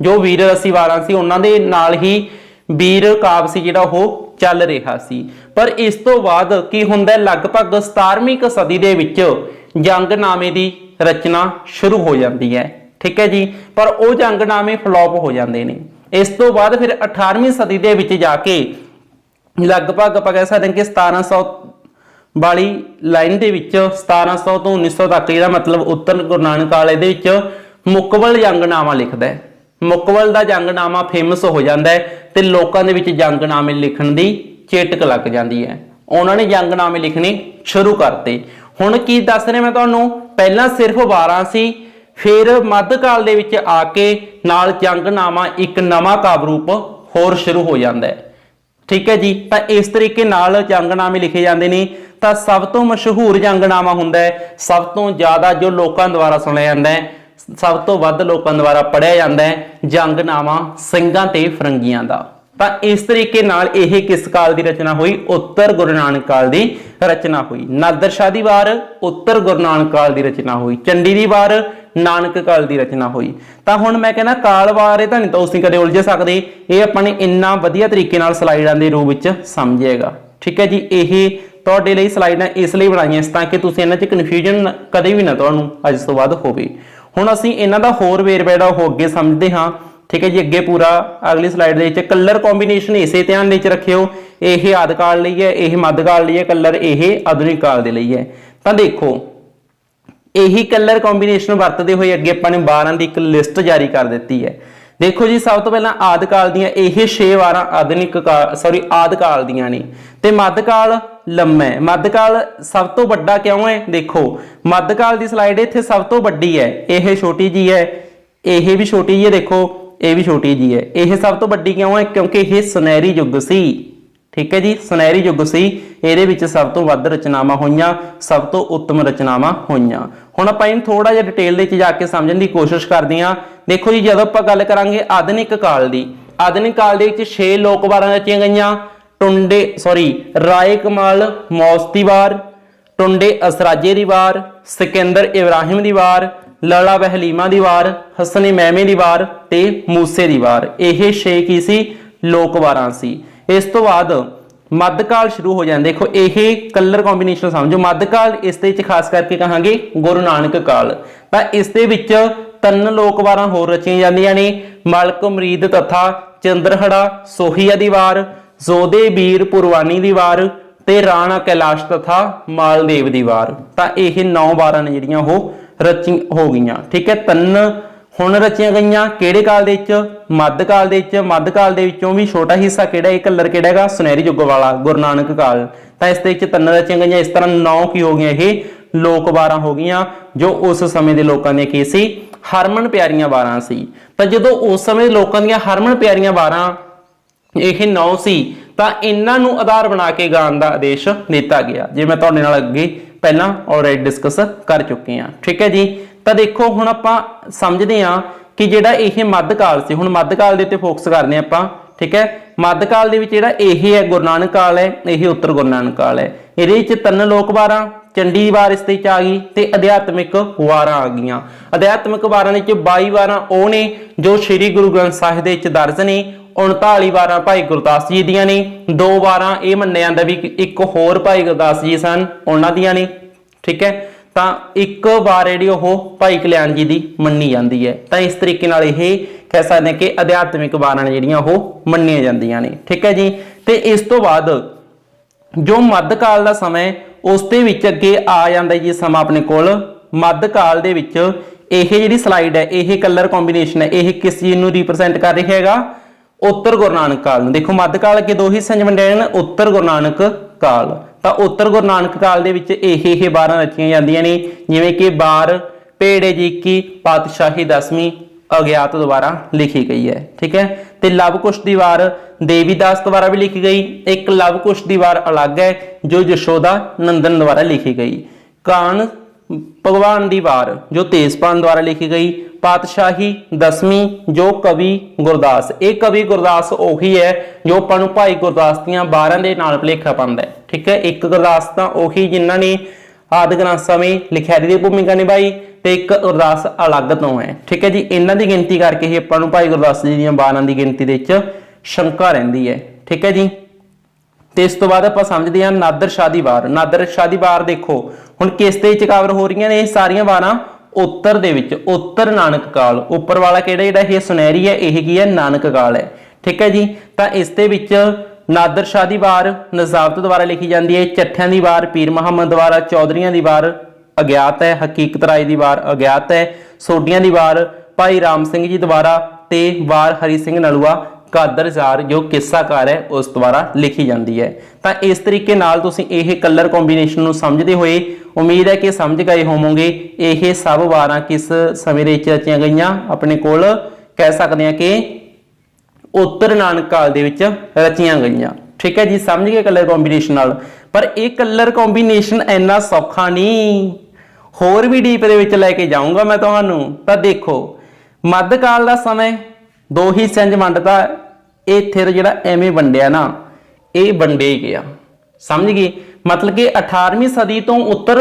ਜੋ ਵੀਰ ਰਸੀ ਵਾਰਾਂ ਸੀ ਉਹਨਾਂ ਦੇ ਨਾਲ ਹੀ ਵੀਰ ਕਾਵਿ ਸੀ ਜਿਹੜਾ ਉਹ ਚੱਲ ਰਿਹਾ ਸੀ। ਪਰ ਇਸ ਤੋਂ ਬਾਅਦ ਕੀ ਹੁੰਦਾ, ਲਗਭਗ 17ਵੀਂ ਸਦੀ ਦੇ ਵਿੱਚ ਜੰਗਨਾਮੇ ਦੀ ਰਚਨਾ ਸ਼ੁਰੂ ਹੋ ਜਾਂਦੀ ਹੈ। ਠੀਕ ਹੈ ਜੀ, ਪਰ ਉਹ ਜੰਗਨਾਮੇ ਫਲॉप ਹੋ ਜਾਂਦੇ ਨੇ। ਇਸ ਤੋਂ ਬਾਅਦ ਫਿਰ 18ਵੀਂ ਸਦੀ ਦੇ ਵਿੱਚ ਜਾ ਕੇ ਲਗਭਗ ਆਪਾਂ ਕਹਿ ਸਕਦੇ ਹਾਂ ਕਿ 1700 ਵਾਲੀ ਲਾਈਨ ਦੇ ਵਿੱਚ 1700 ਤੋਂ 1900 ਤੱਕ ਇਹਦਾ ਮਤਲਬ ਉੱਤਰ ਗੁਰੂ ਨਾਨਕ ਕਾਲ ਦੇ ਵਿੱਚ ਮੁਕਬਲ ਜੰਗਨਾਮਾ ਲਿਖਦਾ ਹੈ। ਮੁਕਬਲ ਦਾ ਜੰਗਨਾਮਾ ਫੇਮਸ ਹੋ ਜਾਂਦਾ ਹੈ ਤੇ ਲੋਕਾਂ ਦੇ ਵਿੱਚ ਜੰਗਨਾਮੇ ਲਿਖਣ ਦੀ ਚੇਟਕ ਲੱਗ ਜਾਂਦੀ ਹੈ। ਉਹਨਾਂ ਨੇ ਜੰਗਨਾਮੇ ਲਿਖਣੇ ਸ਼ੁਰੂ ਕਰਤੇ। ਹੁਣ ਕੀ ਦੱਸ ਰਿਹਾ ਮੈਂ ਤੁਹਾਨੂੰ, ਪਹਿਲਾਂ ਸਿਰਫ 12 ਸੀ, ਫਿਰ ਮੱਧਕਾਲ ਦੇ ਵਿੱਚ ਆ ਕੇ ਨਾਲ ਜੰਗਨਾਮਾ ਇੱਕ ਨਵਾਂ ਕਾਵਿ ਰੂਪ ਹੋਰ ਸ਼ੁਰੂ ਹੋ ਜਾਂਦਾ ਹੈ। ਠੀਕ ਹੈ ਜੀ, ਤਾਂ ਇਸ ਤਰੀਕੇ ਨਾਲ ਜੰਗਨਾਮੇ ਲਿਖੇ ਜਾਂਦੇ ਨੇ। ਤਾਂ ਸਭ ਤੋਂ ਮਸ਼ਹੂਰ ਜੰਗਨਾਮਾ ਹੁੰਦਾ ਹੈ, ਸਭ ਤੋਂ ਜ਼ਿਆਦਾ ਜੋ ਲੋਕਾਂ ਦੁਆਰਾ ਸੁਣਿਆ ਜਾਂਦਾ ਹੈ, ਸਭ ਤੋਂ ਵੱਧ ਲੋਕਾਂ ਦੁਆਰਾ ਪੜ੍ਹਿਆ ਜਾਂਦਾ ਹੈ, ਜੰਗਨਾਮਾ ਸਿੰਘਾਂ ਤੇ ਫਰੰਗੀਆਂ ਦਾ। ਤਾਂ ਇਸ ਤਰੀਕੇ ਨਾਲ ਇਹ ਕਿਸ ਕਾਲ ਦੀ ਰਚਨਾ ਹੋਈ, ਉੱਤਰ ਗੁਰੂ ਨਾਨਕ ਕਾਲ ਦੀ ਰਚਨਾ ਹੋਈ। ਨਾਦਰ ਸ਼ਾਹ ਦੀ ਵਾਰ ਉੱਤਰ ਗੁਰੂ ਨਾਨਕ ਕਾਲ ਦੀ ਰਚਨਾ ਹੋਈ, ਚੰਡੀ ਦੀ ਵਾਰ ਨਾਨਕ ਕਾਲ ਦੀ ਰਚਨਾ ਹੋਈ। ਤਾਂ ਹੁਣ ਮੈਂ ਕਹਿੰਦਾ ਕਾਲ ਬਾਰੇ ਤਾਂ ਨਹੀਂ ਤੁਸੀਂ ਕਦੇ ਉਲਝ ਸਕਦੇ, ਇਹ ਆਪਾਂ ਨੇ ਇੰਨਾ ਵਧੀਆ ਤਰੀਕੇ ਨਾਲ ਸਲਾਈਡਾਂ ਦੇ ਰੂਪ ਵਿੱਚ ਸਮਝਿਏਗਾ। ਠੀਕ ਹੈ ਜੀ, ਇਹ ਤੁਹਾਡੇ ਲਈ ਸਲਾਈਡਾਂ ਇਸ ਲਈ ਬਣਾਈਆਂ ਤਾਂ ਕਿ ਤੁਸੀਂ ਇਹਨਾਂ 'ਚ ਕਨਫਿਊਜ਼ਨ ਕਦੇ ਵੀ ਨਾ ਤੁਹਾਨੂੰ ਅੱਜ ਤੋਂ ਬਾਅਦ ਹੋਵੇ। ਹੁਣ ਅਸੀਂ ਇਹਨਾਂ ਦਾ ਹੋਰ ਵੇਰਵਾ ਜਿਹੜਾ ਉਹ ਅੱਗੇ ਸਮਝਦੇ ਹਾਂ। ਠੀਕ ਹੈ ਜੀ, ਅੱਗੇ ਪੂਰਾ ਅਗਲੀ ਸਲਾਈਡ ਦੇ ਵਿੱਚ ਕਲਰ ਕੰਬੀਨੇਸ਼ਨ ਇਸੇ ਧਿਆਨ ਵਿੱਚ ਰੱਖਿਓ। ਇਹ ਆਦਿ ਕਾਲ ਲਈ ਹੈ, ਇਹ ਮੱਧ ਕਾਲ ਲਈ ਹੈ, ਕਲਰ ਇਹ ਆਧੁਨਿਕ ਕਾਲ ਦੇ ਲਈ ਹੈ। ਤਾਂ ਦੇਖੋ ਇਹੀ ਕਲਰ ਕੰਬੀਨੇਸ਼ਨ ਵਰਤਦੇ ਹੋਏ ਅੱਗੇ ਆਪਾਂ ਨੇ 12 ਦੀ ਇੱਕ ਲਿਸਟ ਜਾਰੀ ਕਰ ਦਿੱਤੀ ਹੈ। ਦੇਖੋ ਜੀ, ਸਭ ਤੋਂ ਪਹਿਲਾਂ ਆਦਿ ਕਾਲ ਦੀਆਂ ਇਹ 6 ਵਾਰਾਂ ਆਦਿ ਕਾਲ ਦੀਆਂ ਨੇ, ਤੇ ਮੱਧ ਕਾਲ ਲੰਮਾ ਹੈ। ਮੱਧ ਕਾਲ ਸਭ ਤੋਂ ਵੱਡਾ ਕਿਉਂ ਹੈ, ਦੇਖੋ ਮੱਧ ਕਾਲ ਦੀ ਸਲਾਈਡ ਇੱਥੇ ਸਭ ਤੋਂ ਵੱਡੀ ਹੈ, ਇਹ ਛੋਟੀ ਜੀ ਹੈ, ਇਹ ਵੀ ਛੋਟੀ ਜੀ ਹੈ, ਦੇਖੋ ਇਹ ਵੀ ਛੋਟੀ ਜੀ ਹੈ। ਇਹ ਸਭ ਤੋਂ ਵੱਡੀ ਕਿਉਂ ਹੈ? ਕਿਉਂਕਿ ਇਹ ਸੁਨਹਿਰੀ ਯੁੱਗ ਸੀ। ਠੀਕ ਹੈ ਜੀ, ਸੁਨਹਿਰੀ ਯੁੱਗ ਸੀ, ਇਹਦੇ ਵਿੱਚ ਸਭ ਤੋਂ ਵੱਧ ਰਚਨਾਵਾਂ ਹੋਈਆਂ, ਸਭ ਤੋਂ ਉੱਤਮ ਰਚਨਾਵਾਂ ਹੋਈਆਂ। ਹੁਣ ਆਪਾਂ ਇਹਨੂੰ ਥੋੜਾ ਜਿਹਾ ਡਿਟੇਲ ਦੇ ਵਿੱਚ ਜਾ ਕੇ ਸਮਝਣ ਦੀ ਕੋਸ਼ਿਸ਼ ਕਰਦੇ ਹਾਂ। ਦੇਖੋ ਜੀ, ਜਦੋਂ ਆਪਾਂ ਗੱਲ ਕਰਾਂਗੇ ਆਧੁਨਿਕ ਕਾਲ ਦੀ, ਆਧੁਨਿਕ ਕਾਲ ਦੇ ਵਿੱਚ 6 ਲੋਕ ਵਾਰਾਂ ਰਚੀਆਂ ਗਈਆਂ। ਰਾਏ ਕਮਾਲ ਮੌਸ ਦੀ ਵਾਰ, ਟੁੰਡੇ ਅਸਰਾਜੇ ਦੀ ਵਾਰ, ਸਿਕੰਦਰ ਇਬਰਾਹਿਮ ਦੀ ਵਾਰ, ਲਾਲਾ ਬਹਿਲੀਮਾ ਦੀ ਵਾਰ, ਹਸਨ ਮਹਿਮੇ ਦੀ ਵਾਰ ਤੇ ਮੂਸੇ ਦੀ ਵਾਰ। ਇਹ 6 ਕੀ ਸੀ? ਲੋਕ ਵਾਰਾਂ ਸੀ। ਇਸ ਤੋਂ ਬਾਅਦ ਮੱਧਕਾਲ ਸ਼ੁਰੂ ਹੋ ਜਾਂਦਾ। ਦੇਖੋ ਇਹ ਕਲਰ ਕੰਬੀਨੇਸ਼ਨ ਸਮਝੋ। ਮੱਧਕਾਲ ਇਸ ਦੇ ਵਿੱਚ ਖਾਸ ਕਰਕੇ ਕਹਾਂਗੇ ਗੁਰੂ ਨਾਨਕ ਕਾਲ। ਤਾਂ ਇਸ ਦੇ ਵਿੱਚ 3 ਲੋਕ ਵਾਰਾਂ ਹੋਰ ਰਚੀਆਂ ਜਾਂਦੀਆਂ ਨੇ। ਮਲਕ ਮੁਰੀਦ ਤਥਾ ਚੰਦਰਹੜਾ ਸੋਹੀਆ ਦੀ ਵਾਰ, ਜ਼ੋਦੇ ਵੀਰ ਪੁਰਵਾਨੀ ਦੀ ਵਾਰ ਤੇ ਰਾਣਾ ਕੈਲਾਸ਼ ਤਥਾ ਮਾਲਦੇਵ ਦੀ ਵਾਰ। ਤਾਂ ਇਹ 9 ਵਾਰਾਂ ਨੇ ਜਿਹੜੀਆਂ ਉਹ ਰਚੀ ਹੋ ਗਈਆਂ। ਠੀਕ ਹੈ, 3 ਹੁਣ ਰਚੀਆਂ ਗਈਆਂ ਕਿਹੜੇ ਕਾਲ ਦੇ ਵਿੱਚ? ਮੱਧਕਾਲ ਦੇ ਵਿੱਚ। ਮੱਧਕਾਲ ਦੇ ਵਿੱਚੋਂ ਵੀ ਛੋਟਾ ਹਿੱਸਾ ਕਿਹੜਾ? ਇਹ ਕਲਰ ਕਿਹੜਾ ਹੈਗਾ? ਸੁਨਹਿਰੀ ਯੁੱਗ ਵਾਲਾ ਗੁਰੂ ਨਾਨਕ ਕਾਲ। ਤਾਂ ਇਸ ਦੇ ਵਿੱਚ 3 ਰਚੀਆਂ ਗਈਆਂ। ਇਸ ਤਰ੍ਹਾਂ 9 ਕੀ ਹੋ ਗਈਆਂ? ਇਹ ਲੋਕ ਵਾਰਾਂ ਹੋ ਗਈਆਂ ਜੋ ਉਸ ਸਮੇਂ ਦੇ ਲੋਕਾਂ ਦੀਆਂ ਕੀ ਸੀ? ਹਰਮਨ ਪਿਆਰੀਆਂ ਵਾਰਾਂ ਸੀ। ਤਾਂ ਜਦੋਂ ਉਸ ਸਮੇਂ ਦੇ ਲੋਕਾਂ ਦੀਆਂ ਹਰਮਨ ਪਿਆਰੀਆਂ ਵਾਰਾਂ ਇਹ 9 ਸੀ ਤਾਂ ਇਹਨਾਂ ਨੂੰ ਆਧਾਰ ਬਣਾ ਕੇ ਗਾਉਣ ਦਾ ਆਦੇਸ਼ ਦਿੱਤਾ ਗਿਆ, ਜੇ ਮੈਂ ਤੁਹਾਡੇ ਨਾਲ ਅੱਗੇ ਪਹਿਲਾਂ ਆਲਰੇਡੀ ਡਿਸਕਸ ਕਰ ਚੁੱਕੇ ਹਾਂ। ਠੀਕ ਹੈ ਜੀ, ਤਾਂ ਦੇਖੋ ਹੁਣ ਆਪਾਂ ਸਮਝਦੇ ਹਾਂ ਕਿ ਜਿਹੜਾ ਇਹ ਮੱਧਕਾਲ ਸੀ, ਹੁਣ ਮੱਧਕਾਲ ਦੇ ਉੱਤੇ ਫੋਕਸ ਕਰਦੇ ਹਾਂ ਆਪਾਂ। ਠੀਕ ਹੈ, ਮੱਧਕਾਲ ਦੇ ਵਿੱਚ ਜਿਹੜਾ ਇਹ ਹੈ ਗੁਰੂ ਨਾਨਕ ਕਾਲ ਹੈ, ਇਹ ਉੱਤਰ ਗੁਰੂ ਨਾਨਕ ਕਾਲ ਹੈ। ਇਹਦੇ ਵਿੱਚ 3 ਲੋਕ ਵਾਰਾਂ, ਚੰਡੀ ਦੀ ਵਾਰ ਇਸ ਦੇ ਵਿੱਚ ਆ ਗਈ ਤੇ ਅਧਿਆਤਮਿਕ ਵਾਰਾਂ ਆ ਗਈਆਂ। ਅਧਿਆਤਮਿਕ ਵਾਰਾਂ ਦੇ ਵਿੱਚ 22 ਵਾਰਾਂ ਉਹ ਨੇ ਜੋ ਸ੍ਰੀ ਗੁਰੂ ਗ੍ਰੰਥ ਸਾਹਿਬ ਦੇ ਵਿੱਚ ਦਰਜ ਨੇ। 39 ਵਾਰਾਂ ਭਾਈ ਗੁਰਦਾਸ ਜੀ ਦੀਆਂ ਨੇ। 2 ਵਾਰਾਂ ਇਹ ਮੰਨਿਆ ਜਾਂਦਾ ਵੀ ਇੱਕ ਹੋਰ ਭਾਈ ਗੁਰਦਾਸ ਜੀ ਸਨ, ਉਹਨਾਂ ਦੀਆਂ ਨੇ। ਠੀਕ ਹੈ, ਤਾਂ ਇੱਕ ਵਾਰ ਜਿਹੜੀ ਉਹ ਭਾਈ ਕਲਿਆਣ ਜੀ ਦੀ ਮੰਨੀ ਜਾਂਦੀ ਹੈ। ਤਾਂ ਇਸ ਤਰੀਕੇ ਨਾਲ ਇਹ ਕਹਿ ਸਕਦੇ ਹਾਂ ਕਿ ਅਧਿਆਤਮਿਕ ਵਾਰਾਂ ਨੇ ਜਿਹੜੀਆਂ ਉਹ ਮੰਨੀਆਂ ਜਾਂਦੀਆਂ ਨੇ। ਠੀਕ ਹੈ ਜੀ, ਤੇ ਇਸ ਤੋਂ ਬਾਅਦ ਜੋ ਮੱਧਕਾਲ ਦਾ ਸਮਾਂ ਉਸ ਦੇ ਵਿੱਚ ਅੱਗੇ ਆ ਜਾਂਦਾ ਜੀ ਸਮਾਂ ਆਪਣੇ ਕੋਲ। ਮੱਧਕਾਲ ਦੇ ਵਿੱਚ ਇਹ ਜਿਹੜੀ ਸਲਾਈਡ ਹੈ, ਇਹ ਕਲਰ ਕੰਬੀਨੇਸ਼ਨ ਹੈ, ਇਹ ਕਿਸ ਚੀਜ਼ ਨੂੰ ਰਿਪਰੈਜ਼ੈਂਟ ਕਰ ਰਿਹਾ ਹੈਗਾ? ਉੱਤਰ ਗੁਰੂ ਨਾਨਕ ਕਾਲ ਨੂੰ। ਦੇਖੋ ਮੱਧਕਾਲ ਅੱਗੇ 2 ਹਿੱਸਿਆਂ 'ਚ ਵੰਡਿਆ ਜਾਂਦਾ, ਉੱਤਰ ਗੁਰੂ ਨਾਨਕ ਕਾਲ। ਤਾਂ ਉੱਤਰ ਗੁਰੂ ਨਾਨਕ ਕਾਲ ਦੇ ਵਿੱਚ ਇਹ 12 ਰਚੀਆਂ ਜਾਂਦੀਆਂ ਨੇ, ਜਿਵੇਂ ਕਿ ਬਾਰ ਭੇੜੇ ਜੀ ਕੀ ਪਾਤਸ਼ਾਹੀ 10ਵੀਂ ਅਗਿਆਤ ਦੁਆਰਾ ਲਿਖੀ ਗਈ ਹੈ। ਠੀਕ ਹੈ, ਤੇ ਲਵ ਕੁਸ਼ ਦੀ ਵਾਰ ਦੇਵੀਦਾਸ ਦੁਆਰਾ ਵੀ ਲਿਖੀ ਗਈ। ਇੱਕ ਲਵ ਕੁਸ਼ ਦੀ ਵਾਰ ਅਲੱਗ ਹੈ ਜੋ ਯਸ਼ੋਦਾ ਨੰਦਨ ਦੁਆਰਾ ਲਿਖੀ ਗਈ। ਕਾਨ ਭਗਵਾਨ ਦੀ ਵਾਰ ਜੋ ਤੇਜਪਾਨ ਦੁਆਰਾ ਲਿਖੀ ਗਈ। ਪਾਤਸ਼ਾਹੀ 10ਵੀਂ ਜੋ ਕਵੀ ਗੁਰਦਾਸ, ਇਹ ਕਵੀ ਗੁਰਦਾਸ ਉਹੀ ਹੈ ਜੋ ਆਪਾਂ ਨੂੰ ਭਾਈ ਗੁਰਦਾਸ ਦੀਆਂ 12 ਦੇ ਨਾਲ ਭੁਲੇਖਾ ਪਾਉਂਦਾ ਹੈ। ਠੀਕ ਹੈ, ਇੱਕ ਗੁਰਦਾਸ ਤਾਂ ਉਹੀ ਜਿਨ੍ਹਾਂ ਨੇ ਆਦਿ ਗ੍ਰੰਥ ਸਾਹਿਬ ਲਿਖਿਆਰੀ ਦੀ ਭੂਮਿਕਾ ਨਿਭਾਈ ਤੇ ਇੱਕ ਗੁਰਦਾਸ ਅਲੱਗ ਤੋਂ ਹੈ। ਠੀਕ ਹੈ ਜੀ, ਇਹਨਾਂ ਦੀ ਗਿਣਤੀ ਕਰਕੇ ਹੀ ਆਪਾਂ ਨੂੰ ਭਾਈ ਗੁਰਦਾਸ ਜੀ ਦੀਆਂ 12 ਦੀ ਗਿਣਤੀ ਦੇ ਵਿੱਚ ਸ਼ੰਕਾ ਰਹਿੰਦੀ ਹੈ। ਠੀਕ ਹੈ ਜੀ, ਤੇ ਇਸ ਤੋਂ ਬਾਅਦ ਆਪਾਂ ਸਮਝਦੇ ਹਾਂ ਨਾਦਰ ਸ਼ਾਹ ਦੀ ਵਾਰ। ਨਾਦਰ ਸ਼ਾਹ ਦੀ ਵਾਰ ਦੇਖੋ ਹੁਣ ਕਿਸ ਦੇ ਵਿੱਚ ਕਵਰ ਹੋ ਰਹੀਆਂ ਨੇ? ਇਹ ਸਾਰੀਆਂ ਵਾਰਾਂ ਉੱਤਰ ਦੇ ਵਿੱਚ, ਉੱਤਰ ਨਾਨਕ ਕਾਲ। ਉੱਪਰ ਵਾਲਾ ਕਿਹੜਾ ਜਿਹੜਾ ਇਹ ਸੁਨਹਿਰੀ ਹੈ, ਇਹ ਕੀ ਹੈ? ਨਾਨਕ ਕਾਲ ਹੈ। ਠੀਕ ਹੈ ਜੀ, ਤਾਂ ਇਸ ਦੇ ਵਿੱਚ ਨਾਦਰ ਸ਼ਾਹ ਦੀ ਵਾਰ ਨਜ਼ਾਬਤ ਦੁਆਰਾ ਲਿਖੀ ਜਾਂਦੀ ਹੈ। ਚੱਠਿਆਂ ਦੀ ਵਾਰ ਪੀਰ ਮੁਹੰਮਦ ਦੁਆਰਾ, ਚੌਧਰੀਆਂ ਦੀ ਵਾਰ ਅਗਿਆਤ ਹੈ, ਹਕੀਕਤ ਰਾਏ ਦੀ ਵਾਰ ਅਗਿਆਤ ਹੈ, ਸੋਢੀਆਂ ਦੀ ਵਾਰ ਭਾਈ ਰਾਮ ਸਿੰਘ ਜੀ ਦੁਆਰਾ ਤੇ ਵਾਰ ਹਰੀ ਸਿੰਘ ਨਲੂਆ ਕਾਦਰਜ਼ਾਰ ਜੋ ਕਿੱਸਾਕਾਰ ਹੈ ਉਸ ਦੁਆਰਾ ਲਿਖੀ ਜਾਂਦੀ ਹੈ। ਤਾਂ ਇਸ ਤਰੀਕੇ ਨਾਲ ਤੁਸੀਂ ਇਹ ਕਲਰ ਕੰਬੀਨੇਸ਼ਨ ਨੂੰ ਸਮਝਦੇ ਹੋਏ ਉਮੀਦ ਹੈ ਕਿ ਸਮਝ ਗਏ ਹੋਵੋਗੇ ਇਹ ਸਭ ਵਾਰਾਂ ਕਿਸ ਸਮੇਂ ਦੇ ਵਿੱਚ ਰਚੀਆਂ ਗਈਆਂ। ਆਪਣੇ ਕੋਲ ਕਹਿ ਸਕਦੇ ਹਾਂ ਕਿ ਉੱਤਰ ਨਾਨਕ ਕਾਲ ਦੇ ਵਿੱਚ ਰਚੀਆਂ ਗਈਆਂ। ਠੀਕ ਹੈ ਜੀ, ਸਮਝ ਗਏ ਕਲਰ ਕੰਬੀਨੇਸ਼ਨ ਨਾਲ। ਪਰ ਇਹ ਕਲਰ ਕੰਬੀਨੇਸ਼ਨ ਇੰਨਾ ਸੌਖਾ ਨਹੀਂ, ਹੋਰ ਵੀ ਡੀਪ ਦੇ ਵਿੱਚ ਲੈ ਕੇ ਜਾਊਂਗਾ ਮੈਂ ਤੁਹਾਨੂੰ। ਤਾਂ ਦੇਖੋ ਮੱਧਕਾਲ ਦਾ ਸਮਾਂ 2 ਹਿੱਸਿਆਂ 'ਚ ਵੰਡਤਾ। ਇਹ ਥਿਰ ਜਿਹੜਾ ਐਵੇਂ ਵੰਡਿਆ ਨਾ, ਇਹ ਵੰਡੇ ਗਿਆ, ਸਮਝ ਗਏ? ਮਤਲਬ ਕਿ 18ਵੀਂ ਸਦੀ ਤੋਂ ਉੱਤਰ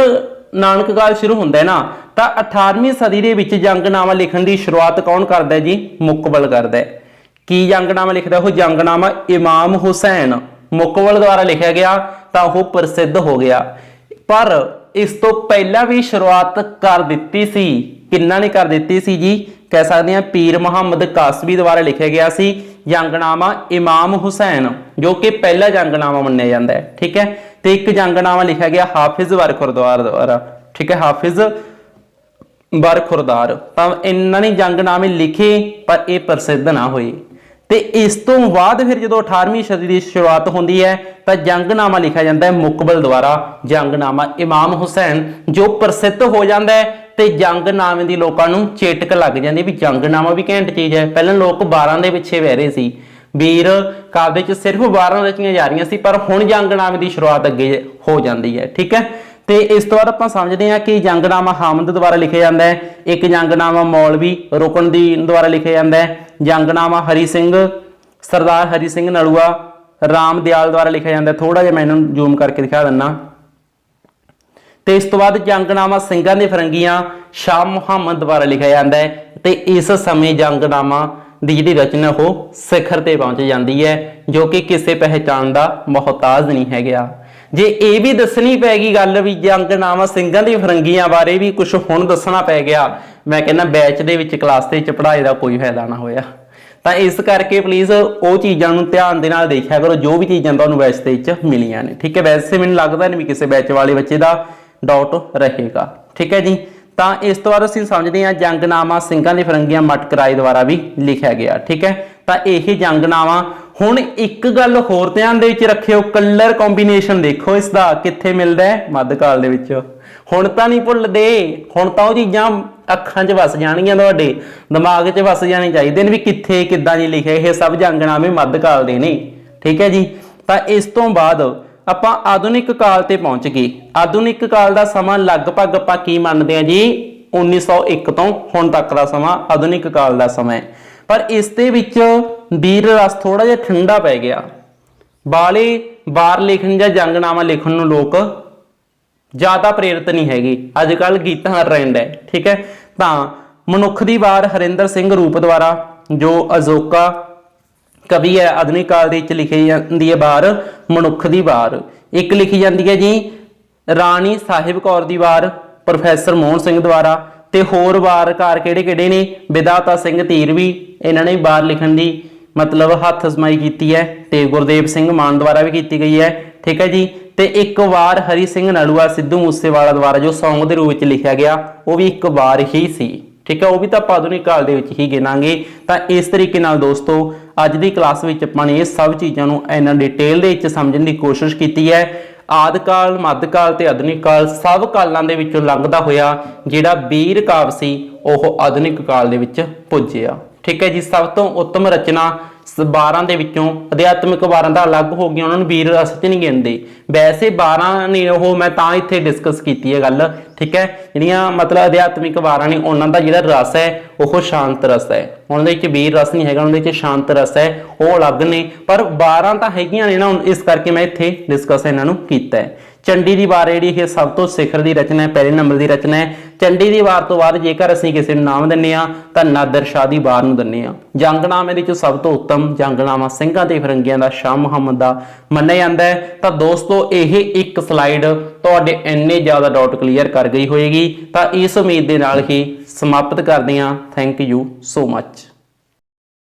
ਨਾਨਕ ਕਾਲ ਸ਼ੁਰੂ ਹੁੰਦਾ ਹੈ ਨਾ, ਤਾਂ 18ਵੀਂ ਸਦੀ ਦੇ ਵਿੱਚ ਜੰਗਨਾਮਾ ਲਿਖਣ ਦੀ ਸ਼ੁਰੂਆਤ ਕੌਣ ਕਰਦਾ ਜੀ? ਮੁਕਬਲ ਕਰਦਾ ਹੈ। ਕੀ ਜੰਗਨਾਮਾ ਲਿਖਦਾ? ਉਹ ਜੰਗਨਾਮਾ ਇਮਾਮ ਹੁਸੈਨ ਮੁਕਬਲ ਦੁਆਰਾ ਲਿਖਿਆ ਗਿਆ ਤਾਂ ਉਹ ਪ੍ਰਸਿੱਧ ਹੋ ਗਿਆ। ਪਰ ਇਸ ਤੋਂ ਪਹਿਲਾਂ ਵੀ ਸ਼ੁਰੂਆਤ ਕਰ ਦਿੱਤੀ ਸੀ। ਕਿੰਨਾ ਨੇ ਕਰ ਦਿੱਤੀ ਸੀ ਜੀ? ਕਹਿ ਸਕਦੇ ਹਾਂ ਪੀਰ ਮੁਹੰਮਦ ਕਾਸਵੀ ਦੁਆਰਾ ਲਿਖਿਆ ਗਿਆ ਸੀ ਜੰਗਨਾਮਾ ਇਮਾਮ ਹੁਸੈਨ, ਜੋ ਕਿ ਪਹਿਲਾ ਜੰਗਨਾਮਾ ਮੰਨਿਆ ਜਾਂਦਾ ਹੈ। ਠੀਕ ਹੈ, ਤੇ ਇੱਕ ਜੰਗਨਾਮਾ ਲਿਖਿਆ ਗਿਆ ਹਾਫਿਜ਼ ਬਰਖੁਰਦਾਰ ਦੁਆਰਾ। ਠੀਕ ਹੈ, ਹਾਫਿਜ਼ ਬਰਖੁਰਦਾਰ। ਤਾਂ ਇਹਨਾਂ ਨੇ ਜੰਗਨਾਮੇ ਲਿਖੇ ਪਰ ਇਹ ਪ੍ਰਸਿੱਧ ਨਾ ਹੋਏ। ਤੇ ਇਸ ਤੋਂ ਬਾਅਦ ਫਿਰ ਜਦੋਂ 18ਵੀਂ ਸਦੀ ਦੀ ਸ਼ੁਰੂਆਤ ਹੁੰਦੀ ਹੈ ਤਾਂ ਜੰਗਨਾਮਾ ਲਿਖਿਆ ਜਾਂਦਾ ਹੈ ਮੁਕਬਲ ਦੁਆਰਾ, ਜੰਗਨਾਮਾ ਇਮਾਮ ਹੁਸੈਨ, ਜੋ ਪ੍ਰਸਿੱਧ ਹੋ ਜਾਂਦਾ ਹੈ ਤੇ ਜੰਗਨਾਮੇ ਦੀ ਲੋਕਾਂ ਨੂੰ ਚੇਟਕ ਲੱਗ ਜਾਂਦੀ ਵੀ ਜੰਗਨਾਮਾ ਵੀ ਘੈਂਟ ਚੀਜ਼ ਹੈ। ਪਹਿਲਾਂ ਲੋਕ 12 ਦੇ ਪਿੱਛੇ ਬਹਿ ਰਹੇ ਸੀ, ਵੀਰ ਕਾਵਿ ਵਿੱਚ ਸਿਰਫ 12 ਰਚੀਆਂ ਜਾ ਰਹੀਆਂ ਸੀ, ਪਰ ਹੁਣ ਜੰਗਨਾਮੇ ਦੀ ਸ਼ੁਰੂਆਤ ਅੱਗੇ ਹੋ ਜਾਂਦੀ ਹੈ। ਠੀਕ ਹੈ, ਤੇ ਇਸ ਤੋਂ ਬਾਅਦ ਆਪਾਂ ਸਮਝਦੇ ਹਾਂ ਕਿ ਜੰਗਨਾਮਾ ਹਾਮਦ ਦੁਆਰਾ ਲਿਖਿਆ ਜਾਂਦਾ ਹੈ, ਇੱਕ ਜੰਗਨਾਮਾ ਮੌਲਵੀ ਰੁਕਨ ਦੀ ਦੁਆਰਾ ਲਿਖਿਆ ਜਾਂਦਾ ਹੈ, ਜੰਗਨਾਮਾ ਹਰੀ ਸਿੰਘ ਸਰਦਾਰ ਹਰੀ ਸਿੰਘ ਨਲੂਆ ਰਾਮ ਦਿਆਲ ਦੁਆਰਾ ਲਿਖਿਆ ਜਾਂਦਾ। ਥੋੜਾ ਜਿਹਾ ਮੈਂ ਇਹਨੂੰ ਜ਼ੂਮ ਕਰਕੇ ਦਿਖਾ ਦਿੰਦਾ। ਤੇ ਇਸ ਤੋਂ ਬਾਅਦ ਜੰਗਨਾਮਾ ਸਿੰਘਾਂ ਦੇ ਫਰੰਗੀਆਂ ਸ਼ਾਹ ਮੁਹੰਮਦ ਦੁਆਰਾ ਲਿਖਿਆ ਜਾਂਦਾ ਹੈ, ਤੇ ਇਸ ਸਮੇਂ ਜੰਗਨਾਮਾ ਦੀ ਜਿਹੜੀ ਰਚਨਾ ਉਹ ਸਿਖਰ ਤੇ ਪਹੁੰਚ ਜਾਂਦੀ ਹੈ, ਜੋ ਕਿ ਕਿਸੇ ਪਹਿਚਾਣ ਦਾ ਮੁਹਤਾਜ ਨਹੀਂ ਹੈਗਾ। ਜੇ ਇਹ ਵੀ ਦੱਸਣੀ ਪੈ ਗਈ ਗੱਲ ਵੀ ਜੰਗਨਾਮਾ ਸਿੰਘਾਂ ਦੀ ਫਰੰਗੀਆਂ ਬਾਰੇ ਵੀ ਕੁਝ ਹੁਣ ਦੱਸਣਾ ਪੈ ਗਿਆ, ਮੈਂ ਕਹਿੰਦਾ ਬੈਚ ਦੇ ਵਿੱਚ ਕਲਾਸ ਦੇ ਵਿੱਚ ਪੜ੍ਹਾਈ ਦਾ ਕੋਈ ਫਾਇਦਾ ਨਾ ਹੋਇਆ। ਤਾਂ ਇਸ ਕਰਕੇ ਪਲੀਜ਼ ਉਹ ਚੀਜ਼ਾਂ ਨੂੰ ਧਿਆਨ ਦੇ ਨਾਲ ਦੇਖਿਆ ਕਰੋ ਜੋ ਵੀ ਚੀਜ਼ਾਂ ਤੁਹਾਨੂੰ ਬੈਚ ਦੇ ਵਿੱਚ ਮਿਲੀਆਂ ਨੇ। ਠੀਕ ਹੈ, ਵੈਸੇ ਮੈਨੂੰ ਲੱਗਦਾ ਨਹੀਂ ਵੀ ਕਿਸੇ ਬੈਚ ਵਾਲੇ ਬੱਚੇ ਦਾ ਡਾਊਟ ਰਹੇਗਾ। ਠੀਕ ਹੈ ਜੀ, ਤਾਂ ਇਸ ਤੋਂ ਬਾਅਦ ਅਸੀਂ ਸਮਝਦੇ ਹਾਂ ਜੰਗਨਾਮਾ ਸਿੰਘਾਂ ਦੀ ਫਰੰਗੀਆਂ ਮਟਕਰਾਏ ਦੁਆਰਾ ਵੀ ਲਿਖਿਆ ਗਿਆ। ਠੀਕ ਹੈ, ਤਾਂ ਇਹ ਜੰਗਨਾਮਾ ਹੁਣ ਇੱਕ ਗੱਲ ਹੋਰ ਧਿਆਨ ਦੇ ਵਿੱਚ ਰੱਖਿਓ, ਕਲਰ ਕੰਬੀਨੇਸ਼ਨ ਦੇਖੋ ਇਸ ਦਾ ਕਿੱਥੇ ਮਿਲਦਾ ਹੈ, ਮੱਧਕਾਲ ਦੇ ਵਿੱਚ। ਹੁਣ ਤਾਂ ਨਹੀਂ ਭੁੱਲਦੇ, ਹੁਣ ਤਾਂ ਉਹ ਚੀਜ਼ਾਂ ਅੱਖਾਂ 'ਚ ਵਸ ਜਾਣਗੀਆਂ, ਤੁਹਾਡੇ ਦਿਮਾਗ 'ਚ ਵਸ ਜਾਣੀ ਚਾਹੀਦੇ ਨੇ ਵੀ ਕਿੱਥੇ ਕਿੱਦਾਂ ਜੀ ਲਿਖਿਆ। ਇਹ ਸਭ ਜੰਗਨਾਮੇ ਮੱਧਕਾਲ ਦੇ ਨੇ। ਠੀਕ ਹੈ ਜੀ, ਤਾਂ ਇਸ ਤੋਂ ਬਾਅਦ ਆਪਾਂ ਆਧੁਨਿਕ ਕਾਲ ਤੇ ਪਹੁੰਚ ਗਏ। ਆਧੁਨਿਕ ਕਾਲ ਦਾ ਸਮਾਂ ਲਗਭਗ ਆਪਾਂ ਕੀ ਮੰਨਦੇ ਹਾਂ ਜੀ 1901 ਤੋਂ ਹੁਣ ਤੱਕ ਦਾ ਸਮਾਂ ਆਧੁਨਿਕ ਕਾਲ ਦਾ ਸਮਾਂ ਹੈ। ਪਰ ਇਸ ਦੇ ਵਿੱਚ ਵੀਰ ਰਸ ਥੋੜਾ ਜਿਹਾ ਠੰਡਾ ਪੈ ਗਿਆ। ਬਾਰ ਲਿਖਣ ਜਾਂ ਜੰਗਨਾਮਾ ਲਿਖਣ ਨੂੰ ਲੋਕ ਜ਼ਿਆਦਾ ਪ੍ਰੇਰਿਤ ਨਹੀਂ ਹੈਗੇ। ਅੱਜ ਕੱਲ ਗੀਤਾਂ ਦਾ ਟ੍ਰੈਂਡ ਹੈ। ਠੀਕ ਹੈ, ਤਾਂ ਮਨੁੱਖ ਦੀ ਵਾਰ ਹਰਿੰਦਰ ਸਿੰਘ ਰੂਪ ਦੁਆਰਾ ਜੋ ਅਜੋਕਾ ਕਵੀ ਹੈ ਆਧੁਨਿਕ ਕਾਲ ਦੇ ਵਿੱਚ ਲਿਖੀ ਜਾਂਦੀ ਹੈ ਵਾਰ ਮਨੁੱਖ ਦੀ ਵਾਰ। ਇੱਕ ਲਿਖੀ ਜਾਂਦੀ ਹੈ ਜੀ ਰਾਣੀ ਸਾਹਿਬ ਕੌਰ ਦੀ ਵਾਰ ਪ੍ਰੋਫੈਸਰ ਮੋਹਨ ਸਿੰਘ ਦੁਆਰਾ, ਤੇ ਹੋਰ ਵਾਰਕਾਰ ਕਿਹੜੇ ਨੇ ਵਿਧਾਤਾ ਸਿੰਘ ਧੀਰਵੀ, ਇਹਨਾਂ ਨੇ ਵਾਰ ਲਿਖਣ ਦੀ ਮਤਲਬ ਹੱਥ ਸਮਾਈ ਕੀਤੀ ਹੈ, ਤੇ ਗੁਰਦੇਵ ਸਿੰਘ ਮਾਨ ਦੁਆਰਾ ਵੀ ਕੀਤੀ ਗਈ ਹੈ। ਠੀਕ ਹੈ ਜੀ, ਤੇ ਇੱਕ ਵਾਰ ਹਰੀ ਸਿੰਘ ਨਲੂਆ ਸਿੱਧੂ ਮੂਸੇਵਾਲਾ ਦੁਆਰਾ ਜੋ ਸੌਂਗ ਦੇ ਰੂਪ ਵਿੱਚ ਲਿਖਿਆ ਗਿਆ, ਉਹ ਵੀ ਇੱਕ ਵਾਰ ਹੀ ਸੀ। ਠੀਕ ਹੈ, ਉਹ ਵੀ ਤਾਂ ਆਪਾਂ ਆਧੁਨਿਕ ਕਾਲ ਦੇ ਵਿੱਚ ਹੀ ਗਿਣਾਂਗੇ। ਤਾਂ ਇਸ ਤਰੀਕੇ ਨਾਲ ਦੋਸਤੋ ਅੱਜ ਦੀ ਕਲਾਸ ਵਿੱਚ ਆਪਾਂ ਨੇ ਇਹ ਸਭ ਚੀਜ਼ਾਂ ਨੂੰ ਇਹਨਾਂ ਡਿਟੇਲ ਦੇ ਵਿੱਚ ਸਮਝਣ ਦੀ ਕੋਸ਼ਿਸ਼ ਕੀਤੀ ਹੈ। ਆਦਿ ਕਾਲ, ਮੱਧਕਾਲ ਤੇ ਆਧੁਨਿਕ ਕਾਲ ਸਭ ਕਾਲਾਂ ਦੇ ਵਿੱਚੋਂ ਲੰਘਦਾ ਹੋਇਆ ਜਿਹੜਾ ਵੀਰ ਕਾਵਿ ਸੀ ਉਹ ਆਧੁਨਿਕ ਕਾਲ ਦੇ ਵਿੱਚ ਪੁੱਜਿਆ। ਠੀਕ ਹੈ ਜੀ, ਸਭ ਤੋਂ ਉੱਤਮ ਰਚਨਾ 12 ਦੇ ਵਿੱਚੋਂ ਅਧਿਆਤਮਿਕ ਵਾਰਾਂ ਦਾ ਅਲੱਗ ਹੋ ਗਈਆਂ, ਉਹਨਾਂ ਨੂੰ ਵੀਰ ਰਸ 'ਚ ਨਹੀਂ ਗਿਣਦੇ। ਵੈਸੇ 12 ਨੇ ਉਹ ਮੈਂ ਤਾਂ ਇੱਥੇ ਡਿਸਕਸ ਕੀਤੀ ਹੈ ਗੱਲ। ਠੀਕ ਹੈ, ਜਿਹੜੀਆਂ ਮਤਲਬ ਅਧਿਆਤਮਿਕ ਵਾਰਾਂ ਨੇ ਉਹਨਾਂ ਦਾ ਜਿਹੜਾ ਰਸ ਹੈ ਉਹ ਸ਼ਾਂਤ ਰਸ ਹੈ, ਉਹਨਾਂ ਦੇ ਵਿੱਚ ਵੀਰ ਰਸ ਨਹੀਂ ਹੈਗਾ, ਉਹਨਾਂ ਦੇ ਵਿੱਚ ਸ਼ਾਂਤ ਰਸ ਹੈ, ਉਹ ਅਲੱਗ ਨੇ। ਪਰ 12 ਤਾਂ ਹੈਗੀਆਂ ਨੇ ਨਾ, ਇਸ ਕਰਕੇ ਮੈਂ ਇੱਥੇ ਡਿਸਕਸ ਇਹਨਾਂ ਨੂੰ ਕੀਤਾ ਹੈ। ਚੰਡੀ ਦੀ ਵਾਰ ਜਿਹੜੀ ਇਹ ਸਭ ਤੋਂ ਸਿਖਰ ਦੀ ਰਚਨਾ ਹੈ, ਪਹਿਲੇ ਨੰਬਰ ਦੀ ਰਚਨਾ ਹੈ। ਚੰਡੀ ਦੀ ਵਾਰ ਤੋਂ ਬਾਅਦ ਜੇਕਰ ਅਸੀਂ ਕਿਸੇ ਨੂੰ ਨਾਮ ਦਿੰਦੇ ਹਾਂ ਤਾਂ ਨਾਦਰ ਸ਼ਾਹ ਦੀ ਵਾਰ ਨੂੰ ਦਿੰਦੇ ਹਾਂ। ਜੰਗਨਾਮੇ ਦੇ ਵਿੱਚ ਸਭ ਤੋਂ ਉੱਤਮ ਜੰਗਨਾਮਾ ਸਿੰਘਾਂ ਤੇ ਫਿਰੰਗੀਆਂ ਦਾ ਸ਼ਾਹ ਮੁਹੰਮਦ ਦਾ ਮੰਨਿਆ ਜਾਂਦਾ ਹੈ। ਤਾਂ ਦੋਸਤੋ ਇਹ ਇੱਕ ਸਲਾਈਡ ਤੁਹਾਡੇ ਇੰਨੇ ਜ਼ਿਆਦਾ ਡਾਊਟ ਕਲੀਅਰ ਕਰ ਗਈ ਹੋਏਗੀ। ਤਾਂ ਇਸ ਉਮੀਦ ਦੇ ਨਾਲ ਹੀ ਸਮਾਪਤ ਕਰਦੇ ਹਾਂ। Thank you so much.